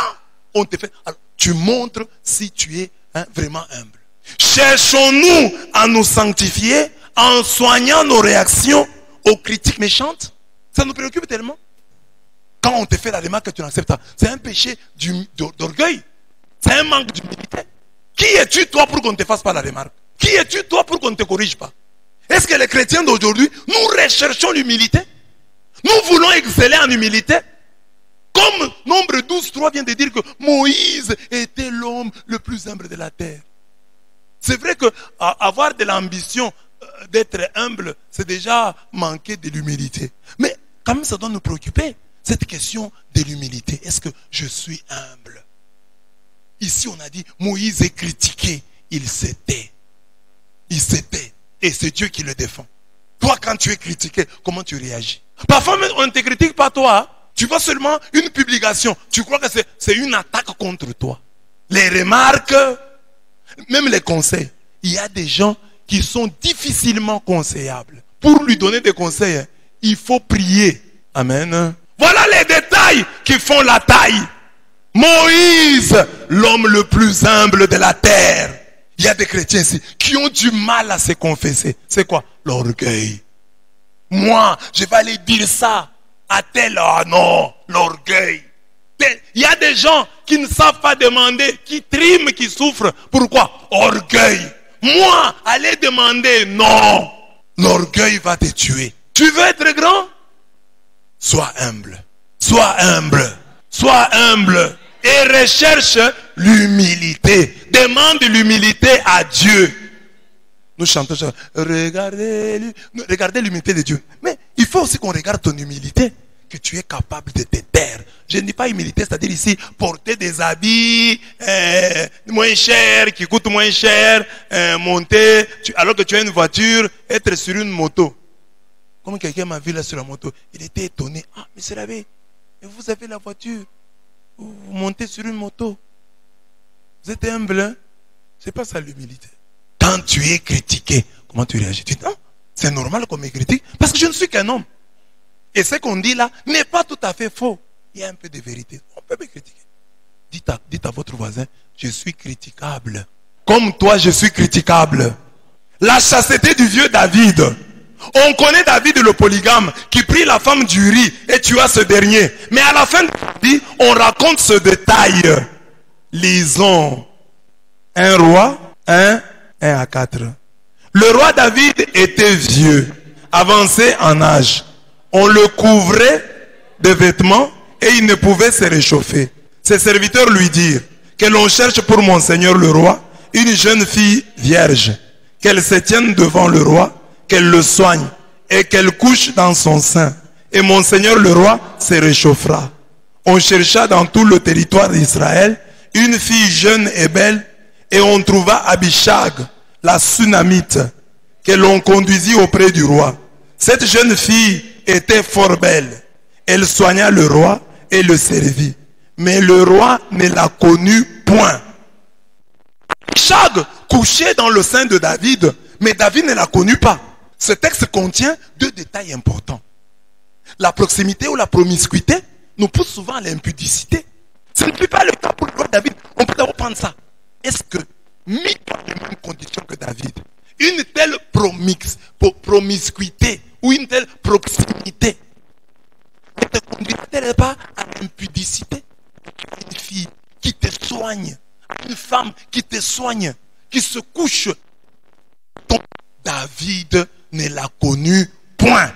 On te fait. Alors, tu montres si tu es vraiment humble. Cherchons-nous à nous sanctifier en soignant nos réactions aux critiques méchantes? Ça nous préoccupe tellement. Quand on te fait la remarque que tu n'acceptes pas, c'est un péché d'orgueil. C'est un manque d'humilité. Qui es-tu toi pour qu'on ne te fasse pas la remarque? Qui es-tu toi pour qu'on ne te corrige pas? Est-ce que les chrétiens d'aujourd'hui, nous recherchons l'humilité? Nous voulons exceller en humilité? Comme Nombre 12:3 vient de dire que Moïse était l'homme le plus humble de la terre. C'est vrai que avoir de l'ambition d'être humble, c'est déjà manquer de l'humilité. Mais quand même, ça doit nous préoccuper, cette question de l'humilité. Est-ce que je suis humble? Ici, on a dit, Moïse est critiqué. Il s'était. Il s'était. Et c'est Dieu qui le défend. Toi, quand tu es critiqué, comment tu réagis? Parfois, même, on ne te critique pas toi. Hein? Tu vois seulement une publication. Tu crois que c'est une attaque contre toi. Les remarques, même les conseils. Il y a des gens qui sont difficilement conseillables. Pour lui donner des conseils, il faut prier. Amen. Voilà les détails qui font la taille. Moïse l'homme le plus humble de la terre. Il y a des chrétiens ici qui ont du mal à se confesser. C'est quoi? L'orgueil. Moi, je vais aller dire ça à tel. Ah non, l'orgueil. Il y a des gens qui ne savent pas demander, qui triment, qui souffrent. Pourquoi? Orgueil. Moi, aller demander, non. L'orgueil va te tuer. Tu veux être grand? Sois humble. Sois humble. Sois humble. Et recherche l'humilité. Demande l'humilité à Dieu. Nous chantons, regardez l'humilité de Dieu. Mais il faut aussi qu'on regarde ton humilité. Que tu es capable de te taire. Je ne dis pas humilité, c'est-à-dire ici, porter des habits moins chers, qui coûtent moins cher, monter, alors que tu as une voiture, être sur une moto. Comme quelqu'un m'a vu là sur la moto, il était étonné. Ah, monsieur l'abbé, vous avez la voiture, vous montez sur une moto. Vous êtes humble, hein? C'est pas ça l'humilité. Quand tu es critiqué, comment tu réagis? Tu dis, non, c'est normal qu'on me critique, parce que je ne suis qu'un homme. Et ce qu'on dit là n'est pas tout à fait faux. Il y a un peu de vérité. On peut me critiquer. Dites à votre voisin, je suis critiquable. Comme toi, je suis critiquable. La chasteté du vieux David. On connaît David le polygame qui prit la femme d'Uri et tua ce dernier. Mais à la fin de la vie, on raconte ce détail. Lisons 1 roi 1 à 4. Le roi David était vieux, avancé en âge. On le couvrait de vêtements et il ne pouvait se réchauffer. Ses serviteurs lui dirent que l'on cherche pour mon seigneur le roi une jeune fille vierge, qu'elle se tienne devant le roi, qu'elle le soigne et qu'elle couche dans son sein. Et mon seigneur le roi se réchauffera. On chercha dans tout le territoire d'Israël une fille jeune et belle et on trouva Abishag, la Sunamite, que l'on conduisit auprès du roi. Cette jeune fille était fort belle. Elle soigna le roi et le servit. Mais le roi ne la connut point. Abishag couchait dans le sein de David, mais David ne la connut pas. Ce texte contient deux détails importants. La proximité ou la promiscuité nous pousse souvent à l'impudicité. Ce n'est plus pas le cas pour le roi David. On peut d'abord prendre ça. Est-ce que, mis dans les mêmes conditions que David, une telle promiscuité ou une telle proximité ne te conduit-elle pas à l'impudicité? Une fille qui te soigne, une femme qui te soigne, qui se couche. Donc, David ne l'a connu point.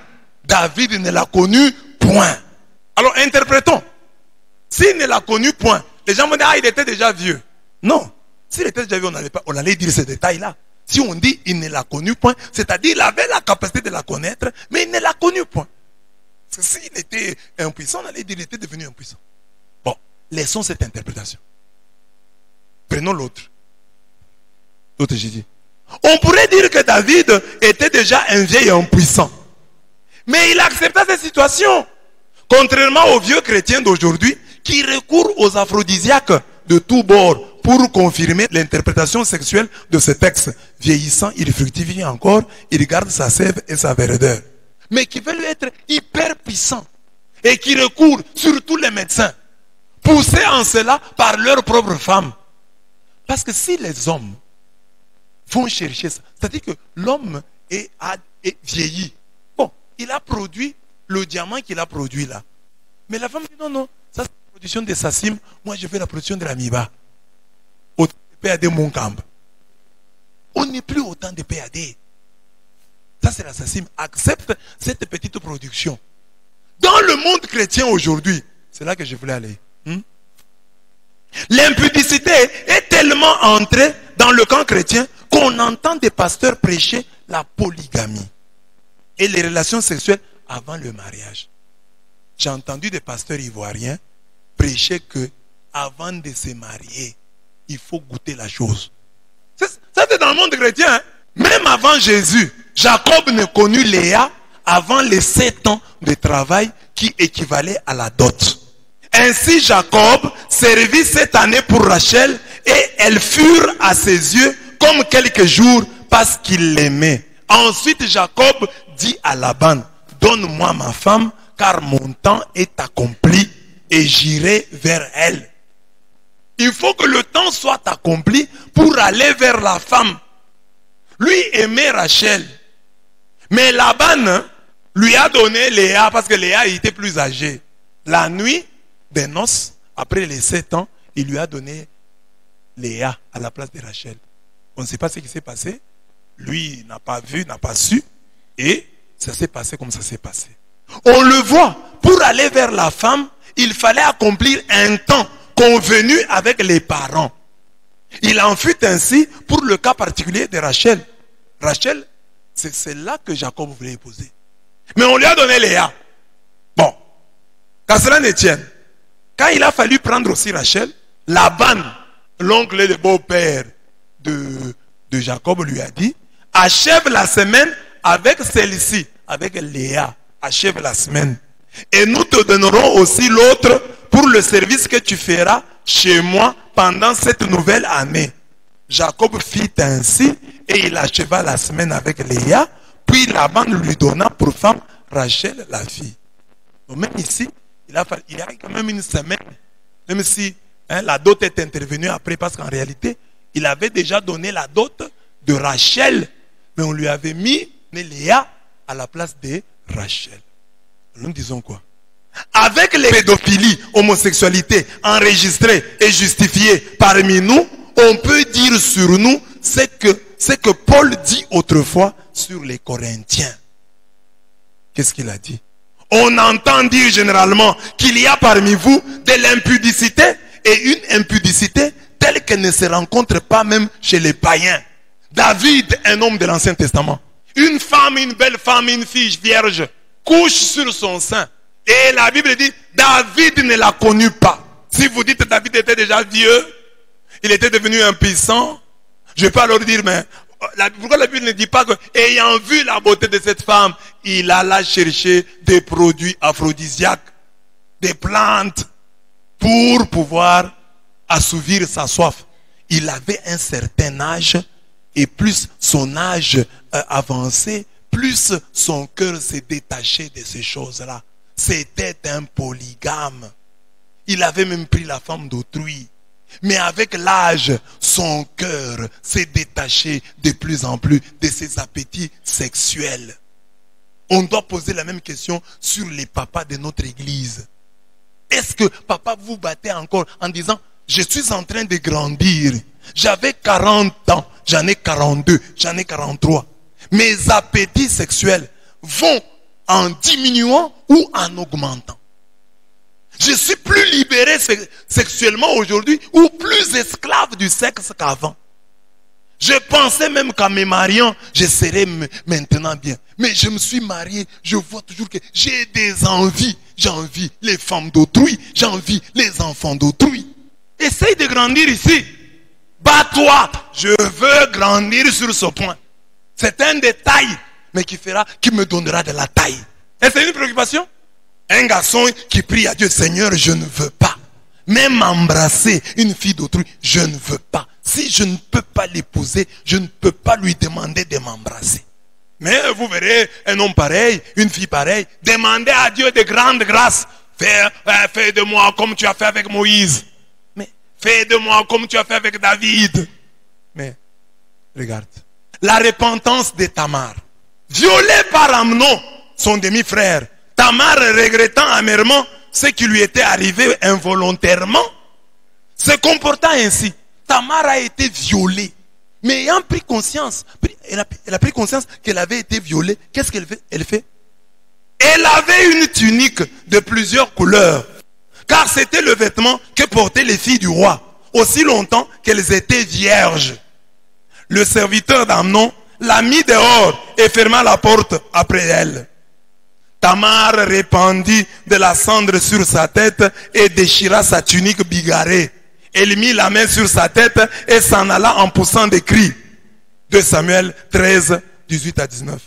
David ne l'a connu point. Alors interprétons. S'il ne l'a connu point, les gens vont dire, ah, il était déjà vieux. Non. S'il était déjà vieux, on allait dire ces détails-là. Si on dit il ne l'a connu point, c'est-à-dire il avait la capacité de la connaître, mais il ne l'a connu point. S'il était impuissant, on allait dire qu'il était devenu impuissant. Bon, laissons cette interprétation. Prenons l'autre. L'autre, j'ai dit. On pourrait dire que David était déjà un vieil impuissant. Mais il accepta cette situation. Contrairement aux vieux chrétiens d'aujourd'hui qui recourent aux aphrodisiaques de tous bords pour confirmer l'interprétation sexuelle de ce texte. Vieillissant, il fructifie encore, il garde sa sève et sa verdeur. Mais qui veulent être hyper puissants et qui recourent surtout les médecins, poussés en cela par leurs propres femmes. Parce que si les hommes vont chercher ça, c'est-à-dire que l'homme est vieilli. Bon, il a produit le diamant qu'il a produit là. Mais la femme dit non, non, ça c'est la production des Sassim, moi je fais la production de l'Amiba. Au PAD Moncambe. On n'est plus autant de PAD. Ça c'est la Sassim. Accepte cette petite production. Dans le monde chrétien aujourd'hui, c'est là que je voulais aller. L'impudicité est tellement entrée dans le camp chrétien qu'on entend des pasteurs prêcher la polygamie et les relations sexuelles avant le mariage. J'ai entendu des pasteurs ivoiriens prêcher que avant de se marier, il faut goûter la chose. Ça c'est dans le monde chrétien. Hein? Même avant Jésus, Jacob ne connut Léa avant les 7 ans de travail qui équivalaient à la dot. Ainsi Jacob servit 7 années pour Rachel et elles furent à ses yeux comme quelques jours parce qu'il l'aimait. Ensuite Jacob dit à Laban, donne-moi ma femme car mon temps est accompli et j'irai vers elle. Il faut que le temps soit accompli pour aller vers la femme. Lui aimait Rachel. Mais Laban lui a donné Léa parce que Léa était plus âgée. La nuit des noces, après les 7 ans, il lui a donné Léa à la place de Rachel. On ne sait pas ce qui s'est passé. Lui n'a pas vu, n'a pas su. Et ça s'est passé comme ça s'est passé. On le voit. Pour aller vers la femme, il fallait accomplir un temps convenu avec les parents. Il en fut ainsi pour le cas particulier de Rachel. Rachel, c'est là que Jacob voulait épouser. Mais on lui a donné Léa. Bon, qu'à cela ne tienne. Quand il a fallu prendre aussi Rachel, Laban, l'oncle et le beau-père de Jacob, lui a dit, achève la semaine avec celle-ci, avec Léa. Achève la semaine. Et nous te donnerons aussi l'autre pour le service que tu feras chez moi pendant cette nouvelle année. Jacob fit ainsi et il acheva la semaine avec Léa. Puis Laban lui donna pour femme Rachel, la fille. Donc même ici, il y a quand même une semaine. Même si la dot est intervenue après, parce qu'en réalité, il avait déjà donné la dot de Rachel. Mais on lui avait mis Léa à la place de Rachel. Nous disons quoi? Avec les pédophilies, homosexualité enregistrées et justifiées parmi nous, on peut dire sur nous ce que Paul dit autrefois sur les Corinthiens. Qu'est-ce qu'il a dit? On entend dire généralement qu'il y a parmi vous de l'impudicité et une impudicité telle qu'elle ne se rencontre pas même chez les païens. David, un homme de l'Ancien Testament, une femme, une belle femme, une fille vierge, couche sur son sein. Et la Bible dit, David ne l'a connu pas. Si vous dites que David était déjà vieux, il était devenu impuissant, je peux alors dire, mais pourquoi la Bible ne dit pas que, ayant vu la beauté de cette femme, il alla chercher des produits aphrodisiaques, des plantes, pour pouvoir assouvir sa soif. Il avait un certain âge, et plus son âge avançait, plus son cœur s'est détaché de ces choses-là. C'était un polygame. Il avait même pris la femme d'autrui. Mais avec l'âge, son cœur s'est détaché de plus en plus de ses appétits sexuels. On doit poser la même question sur les papas de notre église. Est-ce que papa vous battez encore en disant, je suis en train de grandir. J'avais 40 ans, j'en ai 42, j'en ai 43. Mes appétits sexuels vont en diminuant ou en augmentant. Je suis plus libéré sexuellement aujourd'hui ou plus esclave du sexe qu'avant. Je pensais même qu'en me mariant, je serais maintenant bien. Mais je me suis marié, je vois toujours que j'ai des envies. J'ai envie les femmes d'autrui, j'ai envie les enfants d'autrui. Essaye de grandir ici. Bats-toi. Je veux grandir sur ce point. C'est un détail, mais qui me donnera de la taille. Et c'est une préoccupation? Un garçon qui prie à Dieu, Seigneur, je ne veux pas. Même embrasser une fille d'autrui, je ne veux pas. Si je ne peux pas l'épouser, je ne peux pas lui demander de m'embrasser. Mais vous verrez un homme pareil, une fille pareille, demander à Dieu de grandes grâces. Fais de moi comme tu as fait avec Moïse. Mais fais de moi comme tu as fait avec David. Mais regarde. La repentance de Tamar. Violée par Amnon, son demi-frère. Tamar regrettant amèrement ce qui lui était arrivé involontairement, se comportant ainsi. Tamar a été violée. Mais ayant pris conscience, elle a pris conscience qu'elle avait été violée. Qu'est-ce qu'elle fait? Elle avait une tunique de plusieurs couleurs. Car c'était le vêtement que portaient les filles du roi, aussi longtemps qu'elles étaient vierges. Le serviteur d'Amnon l'a mis dehors et ferma la porte après elle. Tamar répandit de la cendre sur sa tête et déchira sa tunique bigarrée. Elle mit la main sur sa tête et s'en alla en poussant des cris. 2 Samuel 13, 18 à 19.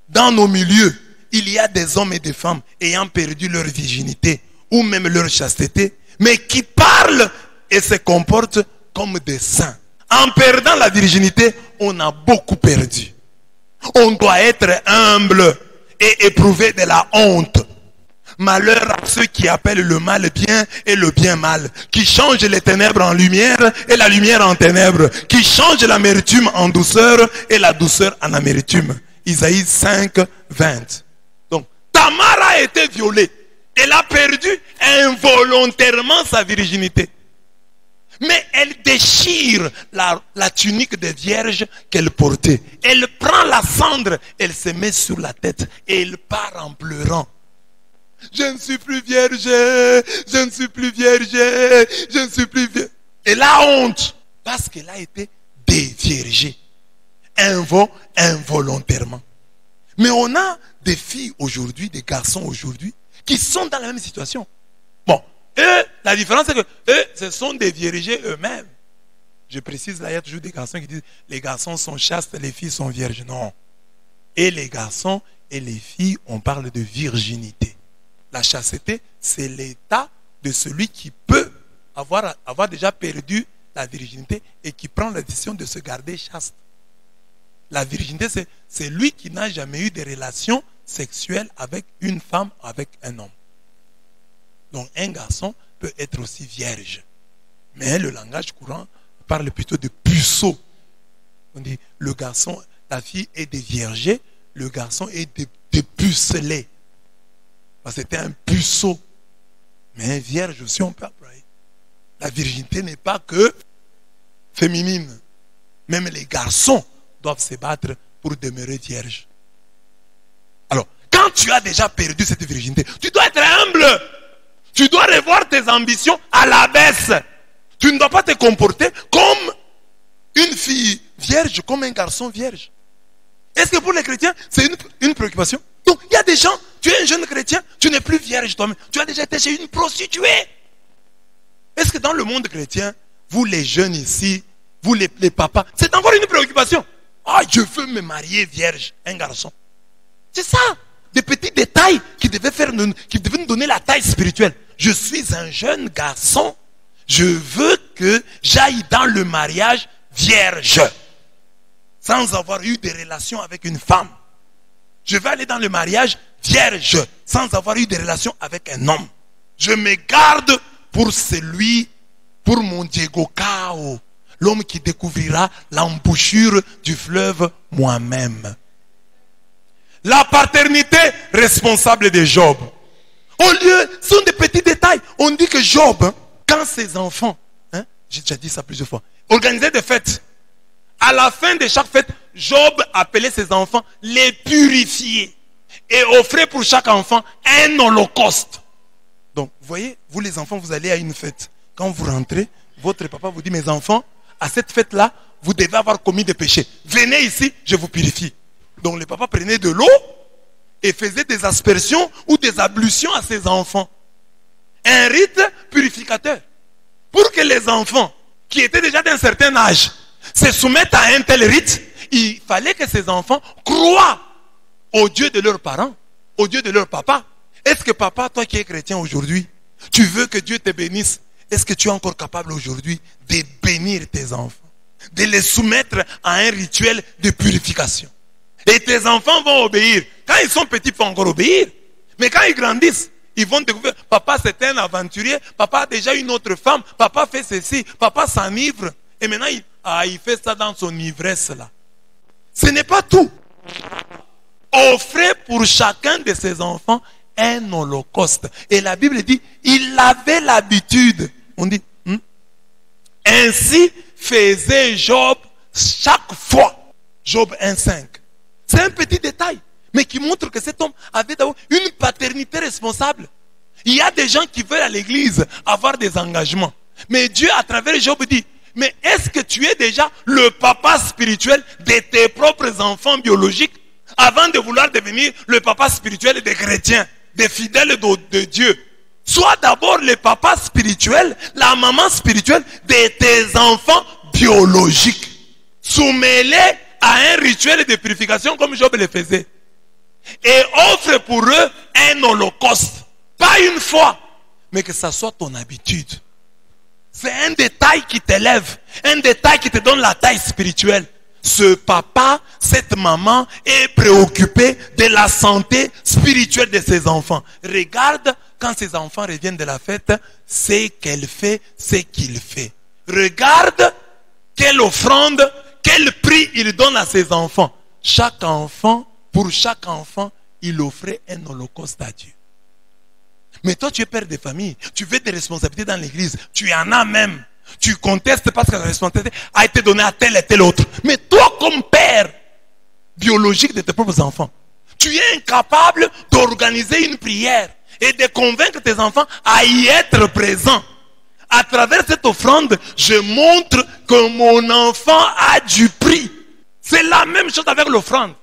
Dans nos milieux, il y a des hommes et des femmes ayant perdu leur virginité ou même leur chasteté, mais qui parlent et se comportent comme des saints. En perdant la virginité, on a beaucoup perdu. On doit être humble et éprouver de la honte. Malheur à ceux qui appellent le mal bien et le bien mal, qui changent les ténèbres en lumière et la lumière en ténèbres, qui changent l'amertume en douceur et la douceur en amertume. Isaïe 5, 20. Donc, Tamar a été violée. Elle a perdu involontairement sa virginité. Mais elle déchire la tunique de vierge qu'elle portait. Elle prend la cendre, elle se met sur la tête et elle part en pleurant. Je ne suis plus vierge, je ne suis plus vierge, je ne suis plus vierge. Elle a honte parce qu'elle a été déviergée, involontairement. Mais on a des filles aujourd'hui, des garçons aujourd'hui, qui sont dans la même situation. Bon, eux, la différence c'est que eux, ce sont des viergés eux-mêmes. Je précise là, il y a toujours des garçons qui disent les garçons sont chastes, les filles sont vierges. Non. Et les garçons et les filles, on parle de virginité. La chasteté, c'est l'état de celui qui peut avoir déjà perdu la virginité et qui prend la décision de se garder chaste. La virginité, c'est lui qui n'a jamais eu de relations sexuelles avec une femme, avec un homme. Donc un garçon peut être aussi vierge. Mais le langage courant parle plutôt de puceau. On dit le garçon, la fille est déviergée, le garçon est dépucelé. Parce que c'était un puceau. Mais un vierge aussi, on peut employer. La virginité n'est pas que féminine. Même les garçons doivent se battre pour demeurer vierges. Alors, quand tu as déjà perdu cette virginité, tu dois être humble. Tu dois revoir tes ambitions à la baisse. Tu ne dois pas te comporter comme une fille vierge, comme un garçon vierge. Est-ce que pour les chrétiens, c'est une préoccupation? Donc, il y a des gens, tu es un jeune chrétien, tu n'es plus vierge toi-même. Tu as déjà été chez une prostituée. Est-ce que dans le monde chrétien, vous les jeunes ici, vous les papas, c'est encore une préoccupation? Ah, je veux me marier vierge, un garçon. C'est ça, des petits détails qui devaient nous donner la taille spirituelle. Je suis un jeune garçon, je veux que j'aille dans le mariage vierge, sans avoir eu de relations avec une femme. Je vais aller dans le mariage vierge, sans avoir eu de relations avec un homme. Je me garde pour pour mon Diego Cao, l'homme qui découvrira l'embouchure du fleuve moi-même. La paternité responsable de Job. Au lieu, ce sont des petits détails. On dit que Job, quand ses enfants, j'ai déjà dit ça plusieurs fois, organisaient des fêtes. À la fin de chaque fête, Job appelait ses enfants les purifier et offrait pour chaque enfant un holocauste. Donc, vous voyez, vous les enfants, vous allez à une fête. Quand vous rentrez, votre papa vous dit, mes enfants, à cette fête-là, vous devez avoir commis des péchés. Venez ici, je vous purifie. Donc, le papa prenait de l'eau et faisait des aspersions ou des ablutions à ses enfants. Un rite purificateur. Pour que les enfants, qui étaient déjà d'un certain âge, se soumettent à un tel rite, il fallait que ces enfants croient au Dieu de leurs parents, au Dieu de leur papa. Est-ce que papa, toi qui es chrétien aujourd'hui, tu veux que Dieu te bénisse? Est-ce que tu es encore capable aujourd'hui de bénir tes enfants, de les soumettre à un rituel de purification? Et tes enfants vont obéir. Quand ils sont petits, ils vont encore obéir. Mais quand ils grandissent, ils vont découvrir, papa c'est un aventurier, papa a déjà une autre femme, papa fait ceci, papa s'enivre. Et maintenant, il fait ça dans son ivresse là. Ce n'est pas tout. Offrez pour chacun de ses enfants un holocauste. Et la Bible dit, il avait l'habitude. On dit, ainsi faisait Job chaque fois. Job 1,5. C'est un petit détail, mais qui montre que cet homme avait d'abord une paternité responsable. Il y a des gens qui veulent à l'église avoir des engagements. Mais Dieu, à travers Job, dit, mais est-ce que tu es déjà le papa spirituel de tes propres enfants biologiques avant de vouloir devenir le papa spirituel des chrétiens, des fidèles de Dieu? Sois d'abord le papa spirituel, la maman spirituelle de tes enfants biologiques. Soumets-les à un rituel de purification comme Job le faisait. Et offre pour eux un holocauste. Pas une fois, mais que ça soit ton habitude. C'est un détail qui t'élève, un détail qui te donne la taille spirituelle. ce papa, cette maman est préoccupé de la santé spirituelle de ses enfants. Regarde quand ses enfants reviennent de la fête, c'est qu'elle fait, c'est qu'il fait. Regarde quelle offrande, quel prix il donne à ses enfants. Chaque enfant, pour chaque enfant, il offrait un holocauste à Dieu. Mais toi, tu es père de famille, tu veux des responsabilités dans l'église, tu en as même. Tu contestes parce que la responsabilité a été donnée à tel et tel autre. Mais toi, comme père biologique de tes propres enfants, tu es incapable d'organiser une prière et de convaincre tes enfants à y être présents. À travers cette offrande, je montre que mon enfant a du prix. C'est la même chose avec l'offrande.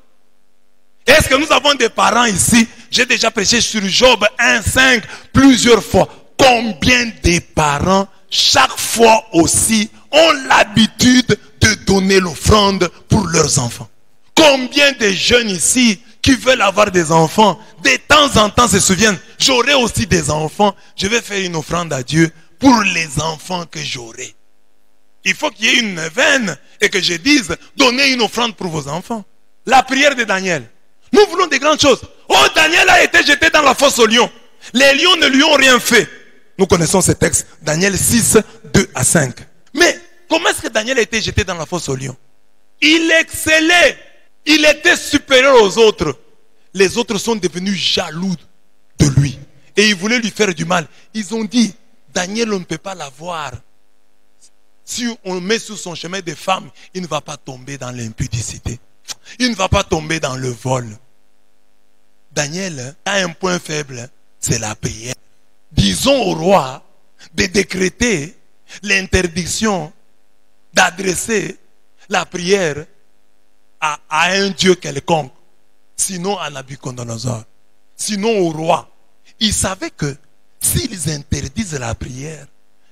Est-ce que nous avons des parents ici? J'ai déjà prêché sur Job 1,5 plusieurs fois. Combien de parents chaque fois aussi ont l'habitude de donner l'offrande pour leurs enfants? Combien de jeunes ici qui veulent avoir des enfants, de temps en temps se souviennent, j'aurai aussi des enfants, je vais faire une offrande à Dieu pour les enfants que j'aurai. Il faut qu'il y ait une neuvaine et que je dise, donnez une offrande pour vos enfants. La prière de Daniel. Nous voulons des grandes choses. Oh, Daniel a été jeté dans la fosse aux lions. Les lions ne lui ont rien fait. Nous connaissons ce texte, Daniel 6, 2 à 5. Mais comment est-ce que Daniel a été jeté dans la fosse aux lions? Il excellait. Il était supérieur aux autres. Les autres sont devenus jaloux de lui. Et ils voulaient lui faire du mal. Ils ont dit, Daniel, on ne peut pas l'avoir. Si on le met sur son chemin des femmes, il ne va pas tomber dans l'impudicité. Il ne va pas tomber dans le vol. Daniel a un point faible, c'est la prière. Disons au roi de décréter l'interdiction d'adresser la prière à un Dieu quelconque, sinon à Nabuchodonosor, sinon au roi. Il savait que s'ils interdisent la prière,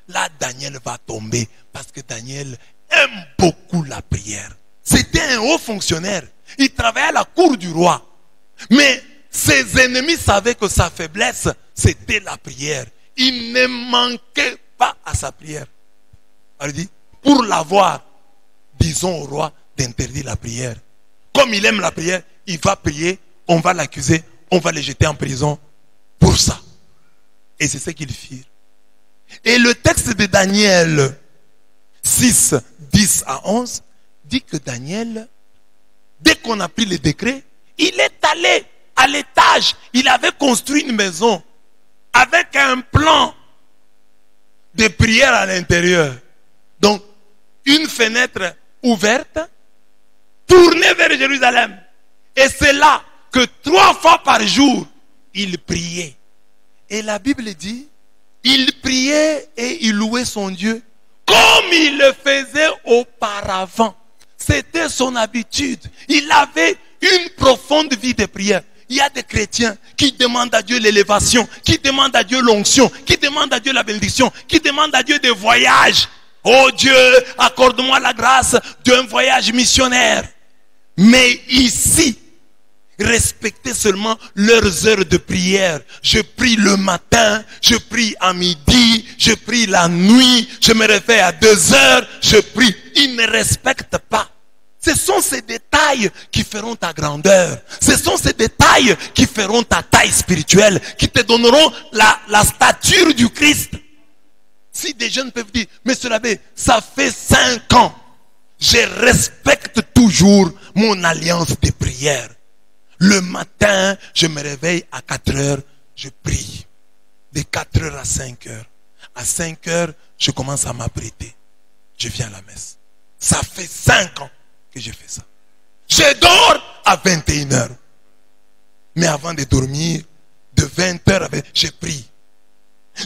là Daniel va tomber parce que Daniel aime beaucoup la prière. C'était un haut fonctionnaire. Il travaillait à la cour du roi. Mais ses ennemis savaient que sa faiblesse, c'était la prière. Il ne manquait pas à sa prière. Elle dit, pour l'avoir, disons au roi d'interdire la prière. Comme il aime la prière, il va prier, on va l'accuser, on va le jeter en prison pour ça. Et c'est ce qu'ils firent. Et le texte de Daniel 6, 10 à 11 dit que Daniel, dès qu'on a pris le décret, il est allé à l'étage. Il avait construit une maison avec un plan de prière à l'intérieur. Donc, une fenêtre ouverte, tournée vers Jérusalem. Et c'est là que 3 fois par jour, il priait. Et la Bible dit, il priait et il louait son Dieu comme il le faisait auparavant. C'était son habitude. Il avait une profonde vie de prière. Il y a des chrétiens qui demandent à Dieu l'élévation, qui demandent à Dieu l'onction, qui demandent à Dieu la bénédiction, qui demandent à Dieu des voyages. Oh Dieu, accorde-moi la grâce d'un voyage missionnaire. Mais ici, respectez seulement leurs heures de prière. Je prie le matin, je prie à midi, je prie la nuit, je me réveille à 2 heures, je prie. Ils ne respectent pas. Ce sont ces détails qui feront ta grandeur. Ce sont ces détails qui feront ta taille spirituelle, qui te donneront la stature du Christ. Si des jeunes peuvent dire, Monsieur l'abbé, ça fait 5 ans, je respecte toujours mon alliance de prière. Le matin, je me réveille à 4 heures, je prie. De 4 heures à 5 heures. À 5 heures, je commence à m'apprêter. Je viens à la messe. Ça fait 5 ans que je fais ça. Je dors à 21 heures. Mais avant de dormir, de 20 heures, je prie.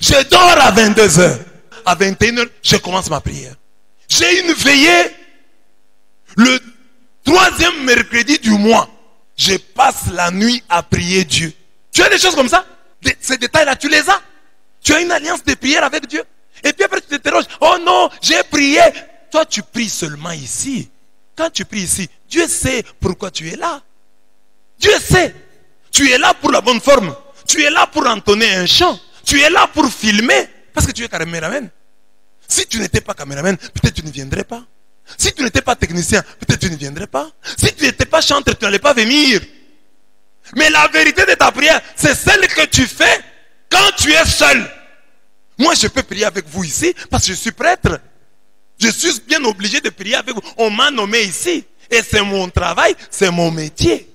Je dors à 22 heures. À 21 heures, je commence ma prière. J'ai une veillée le 3e mercredi du mois. Je passe la nuit à prier Dieu. Tu as des choses comme ça? Ces détails-là, tu les as? Tu as une alliance de prière avec Dieu? Et puis après tu t'interroges, oh non, j'ai prié. Toi tu pries seulement ici. Quand tu pries ici, Dieu sait pourquoi tu es là. Dieu sait. Tu es là pour la bonne forme. Tu es là pour entonner un chant. Tu es là pour filmer. Parce que tu es caméraman. Si tu n'étais pas caméraman, peut-être tu ne viendrais pas. Si tu n'étais pas technicien, peut-être tu ne viendrais pas. Si tu n'étais pas chanteur, tu n'allais pas venir. Mais la vérité de ta prière, c'est celle que tu fais quand tu es seul. Moi, je peux prier avec vous ici parce que je suis prêtre. Je suis bien obligé de prier avec vous. On m'a nommé ici. Et c'est mon travail, c'est mon métier.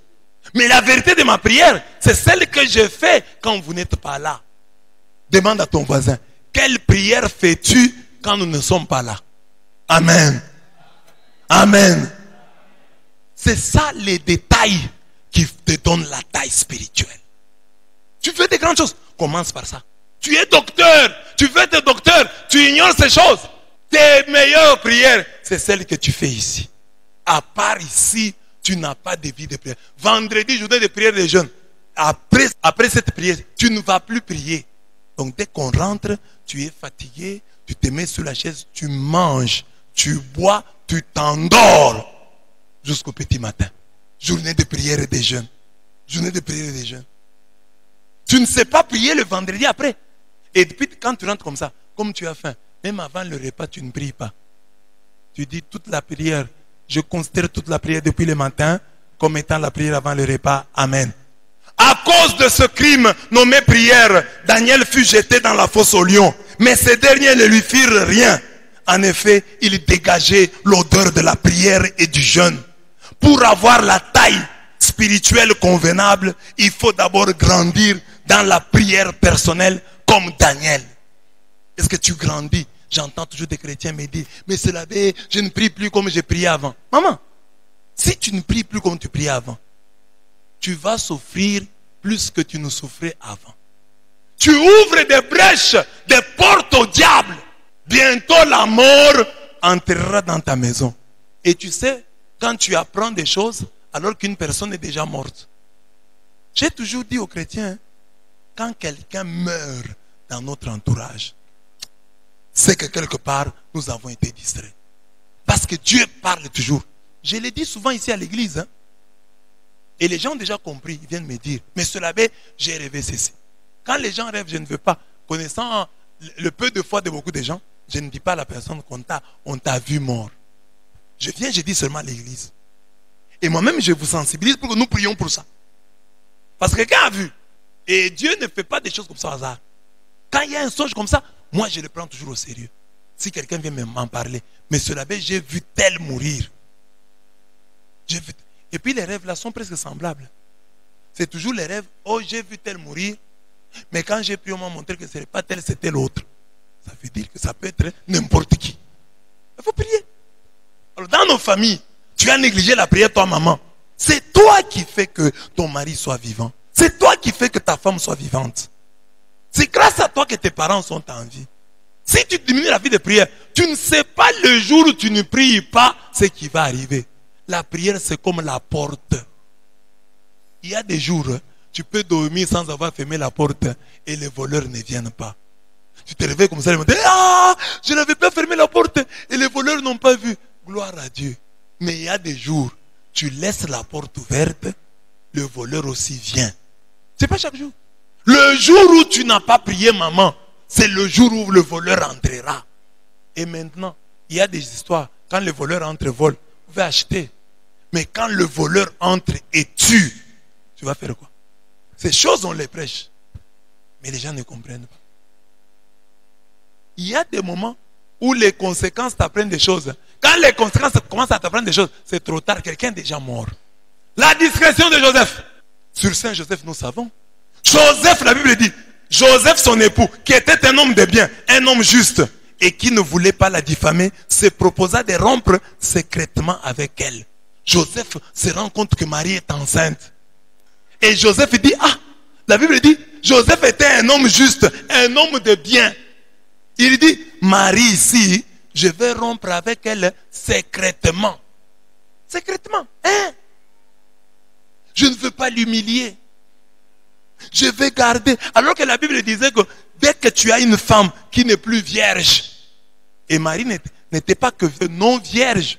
Mais la vérité de ma prière, c'est celle que je fais quand vous n'êtes pas là. Demande à ton voisin, quelle prière fais-tu quand nous ne sommes pas là? Amen. Amen. C'est ça les détails qui te donnent la taille spirituelle. Tu fais des grandes choses. Commence par ça. Tu es docteur. Tu veux être docteur. Tu ignores ces choses. Tes meilleures prières, c'est celles que tu fais ici. À part ici, tu n'as pas de vie de prière. Vendredi, journée de prière des jeunes. Après cette prière, tu ne vas plus prier. Donc dès qu'on rentre, tu es fatigué, tu te mets sur la chaise, tu manges, tu bois, tu t'endors jusqu'au petit matin. Journée de prière des jeunes. Journée de prière des jeunes. Tu ne sais pas prier le vendredi après. Et puis quand tu rentres comme ça, comme tu as faim, même avant le repas, tu ne pries pas. Tu dis toute la prière. Je considère toute la prière depuis le matin comme étant la prière avant le repas. Amen. À cause de ce crime nommé prière, Daniel fut jeté dans la fosse aux lions. Mais ces derniers ne lui firent rien. En effet, il dégageait l'odeur de la prière et du jeûne. Pour avoir la taille spirituelle convenable, il faut d'abord grandir dans la prière personnelle comme Daniel. Est-ce que tu grandis? J'entends toujours des chrétiens me dire, mais c'est l'abbé, je ne prie plus comme je priais avant. Maman, si tu ne pries plus comme tu priais avant, tu vas souffrir plus que tu ne souffrais avant. Tu ouvres des brèches, des portes au diable. Bientôt la mort entrera dans ta maison. Et tu sais, quand tu apprends des choses alors qu'une personne est déjà morte. J'ai toujours dit aux chrétiens, quand quelqu'un meurt dans notre entourage, c'est que quelque part, nous avons été distraits. Parce que Dieu parle toujours. Je l'ai dit souvent ici à l'église. Hein. Et les gens ont déjà compris. Ils viennent me dire, monsieur l'abbé, j'ai rêvé ceci. Quand les gens rêvent, je ne veux pas. Connaissant le peu de foi de beaucoup de gens, je ne dis pas à la personne qu'on t'a vu mort. Je viens, je dis seulement à l'église. Et moi-même, je vous sensibilise pour que nous prions pour ça. Parce que quelqu'un a vu. Et Dieu ne fait pas des choses comme ça au hasard. Quand il y a un songe comme ça, moi, je le prends toujours au sérieux. Si quelqu'un vient m'en parler, monsieur l'abbé, j'ai vu tel mourir. Et puis les rêves là sont presque semblables. C'est toujours les rêves, oh j'ai vu tel mourir, mais quand j'ai prié, on m'a montré que ce n'est pas tel, c'était l'autre. Ça veut dire que ça peut être n'importe qui. Il faut prier. Alors dans nos familles, tu as négligé la prière, toi maman. C'est toi qui fais que ton mari soit vivant. C'est toi qui fais que ta femme soit vivante. C'est grâce à toi que tes parents sont en vie. Si tu diminues la vie de prière, tu ne sais pas le jour où tu ne pries pas ce qui va arriver. La prière, c'est comme la porte. Il y a des jours, tu peux dormir sans avoir fermé la porte et les voleurs ne viennent pas. Tu te réveilles comme ça, ils vont dire, ah, je n'avais pas fermé la porte et les voleurs n'ont pas vu. Gloire à Dieu. Mais il y a des jours, tu laisses la porte ouverte, le voleur aussi vient. C'est pas chaque jour. Le jour où tu n'as pas prié maman, c'est le jour où le voleur entrera. Et maintenant, il y a des histoires. Quand le voleur entre, vole, vous pouvez acheter. Mais quand le voleur entre et tue, tu vas faire quoi? Ces choses, on les prêche. Mais les gens ne comprennent pas. Il y a des moments où les conséquences t'apprennent des choses. Quand les conséquences commencent à t'apprendre des choses, c'est trop tard, quelqu'un est déjà mort. La discrétion de Joseph. Sur Saint Joseph, nous savons. Joseph, la Bible dit, Joseph, son époux, qui était un homme de bien, un homme juste, et qui ne voulait pas la diffamer, se proposa de rompre secrètement avec elle. Joseph se rend compte que Marie est enceinte. Et Joseph dit, ah, la Bible dit, Joseph était un homme juste, un homme de bien. Il dit, Marie ici, je vais rompre avec elle secrètement. Secrètement, hein? Je ne veux pas l'humilier. Je vais garder. Alors que la Bible disait que dès que tu as une femme qui n'est plus vierge, et Marie n'était pas que non vierge,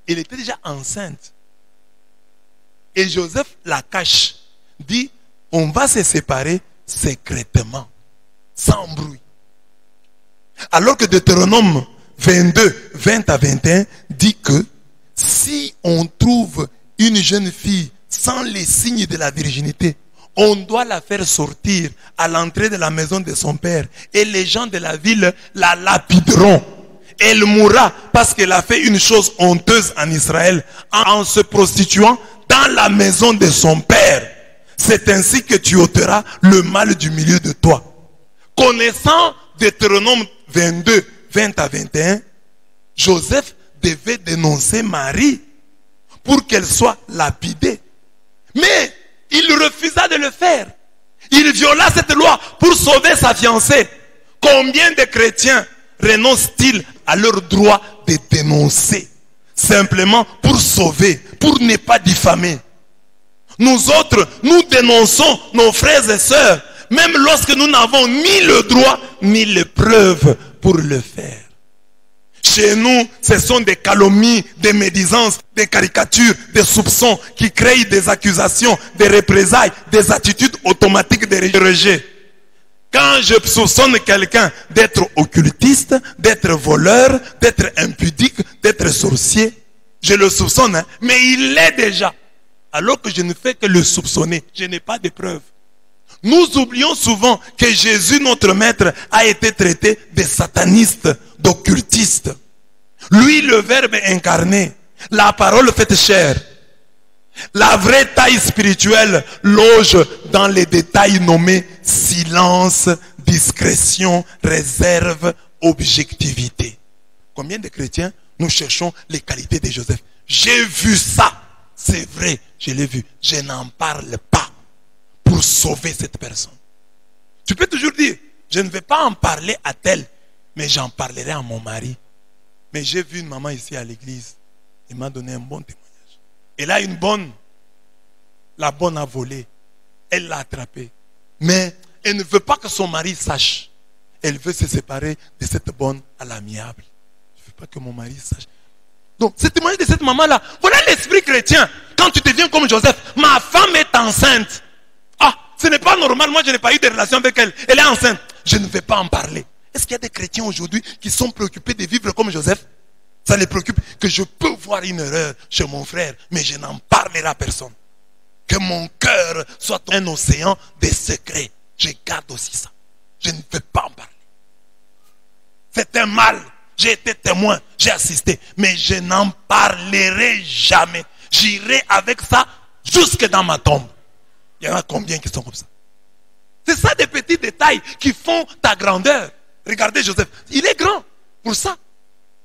elle était déjà enceinte. Et Joseph la cache, dit, on va se séparer secrètement, sans bruit. Alors que Deutéronome 22, 20 à 21 dit que si on trouve une jeune fille sans les signes de la virginité, on doit la faire sortir à l'entrée de la maison de son père et les gens de la ville la lapideront. Elle mourra parce qu'elle a fait une chose honteuse en Israël en se prostituant dans la maison de son père. C'est ainsi que tu ôteras le mal du milieu de toi. Connaissant Deutéronome 22, 20 à 21, Joseph devait dénoncer Marie pour qu'elle soit lapidée. Mais il refusa de le faire. Il viola cette loi pour sauver sa fiancée. Combien de chrétiens renoncent-ils à leur droit de dénoncer simplement pour sauver, pour ne pas diffamer? Nous autres, nous dénonçons nos frères et sœurs, même lorsque nous n'avons ni le droit ni les preuves pour le faire. Chez nous, ce sont des calomnies, des médisances, des caricatures, des soupçons qui créent des accusations, des représailles, des attitudes automatiques de rejet. Quand je soupçonne quelqu'un d'être occultiste, d'être voleur, d'être impudique, d'être sorcier, je le soupçonne, mais il l'est déjà. Alors que je ne fais que le soupçonner, je n'ai pas de preuves. Nous oublions souvent que Jésus, notre maître, a été traité de sataniste, d'occultiste. Lui, le Verbe incarné, la parole faite chair. La vraie taille spirituelle loge dans les détails nommés silence, discrétion, réserve, objectivité. Combien de chrétiens nous cherchons les qualités de Joseph? J'ai vu ça, c'est vrai, je l'ai vu. Je n'en parle pas pour sauver cette personne. Tu peux toujours dire, je ne vais pas en parler à tel, mais j'en parlerai à mon mari. Mais j'ai vu une maman ici à l'église, elle m'a donné un bon témoignage. Elle a une bonne, la bonne a volé, elle l'a attrapée. Mais elle ne veut pas que son mari sache. Elle veut se séparer de cette bonne à l'amiable. Je ne veux pas que mon mari sache. Donc, ce témoignage de cette maman-là, voilà l'esprit chrétien. Quand tu deviens comme Joseph, ma femme est enceinte. Ah, ce n'est pas normal, moi je n'ai pas eu de relation avec elle. Elle est enceinte. Je ne vais pas en parler. Est-ce qu'il y a des chrétiens aujourd'hui qui sont préoccupés de vivre comme Joseph? Ça les préoccupe que je peux voir une erreur chez mon frère, mais je n'en parlerai à personne. Que mon cœur soit un océan de secrets. Je garde aussi ça. Je ne veux pas en parler. C'est un mal. J'ai été témoin, j'ai assisté, mais je n'en parlerai jamais. J'irai avec ça jusque dans ma tombe. Il y en a combien qui sont comme ça? C'est ça des petits détails qui font ta grandeur. Regardez Joseph, il est grand pour ça.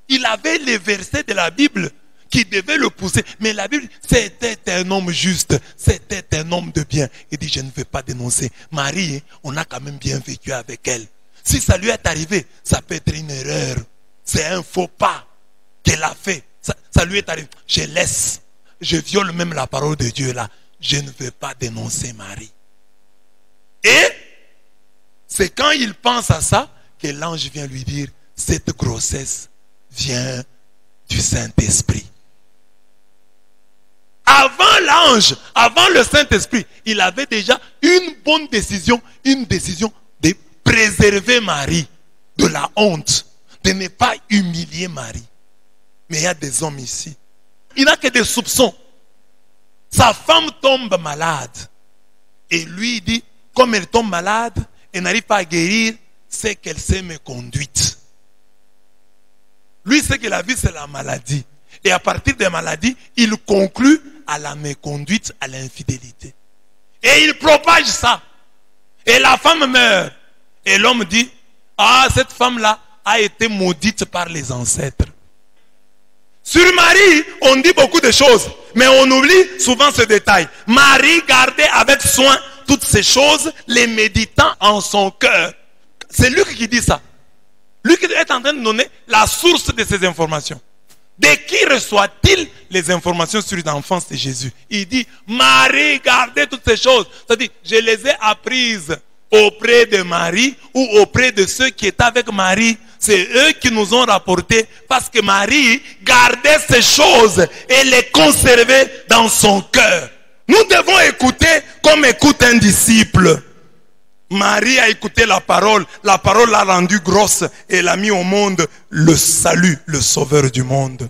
Il avait les versets de la Bible qui devaient le pousser. Mais la Bible, c'était un homme juste, c'était un homme de bien. Il dit, je ne vais pas dénoncer. Marie, on a quand même bien vécu avec elle. Si ça lui est arrivé, ça peut être une erreur. C'est un faux pas qu'elle a fait. Ça lui est arrivé. Je laisse. Je viole même la parole de Dieu là. Je ne veux pas dénoncer Marie. Et c'est quand il pense à ça que l'ange vient lui dire, cette grossesse vient du Saint-Esprit. Avant l'ange, avant le Saint-Esprit, il avait déjà une bonne décision, une décision de préserver Marie de la honte, de ne pas humilier Marie. Mais il y a des hommes ici, il n'a que des soupçons. Sa femme tombe malade. Et lui il dit, comme elle tombe malade, elle n'arrive pas à guérir, c'est qu'elle s'est méconduite. Lui, c'est que la vie, c'est la maladie. Et à partir des maladies, il conclut à la méconduite, à l'infidélité. Et il propage ça. Et la femme meurt. Et l'homme dit, ah, cette femme-là a été maudite par les ancêtres. Sur Marie, on dit beaucoup de choses, mais on oublie souvent ce détail. Marie gardait avec soin toutes ces choses, les méditant en son cœur. C'est Luc qui dit ça. Luc est en train de donner la source de ces informations. De qui reçoit-il les informations sur l'enfance de Jésus? Il dit, Marie gardait toutes ces choses. C'est-à-dire, je les ai apprises auprès de Marie ou auprès de ceux qui étaient avec Marie. C'est eux qui nous ont rapporté parce que Marie gardait ces choses et les conservait dans son cœur. Nous devons écouter comme écoute un disciple. Marie a écouté la parole l'a rendue grosse et l'a mis au monde le salut, le sauveur du monde.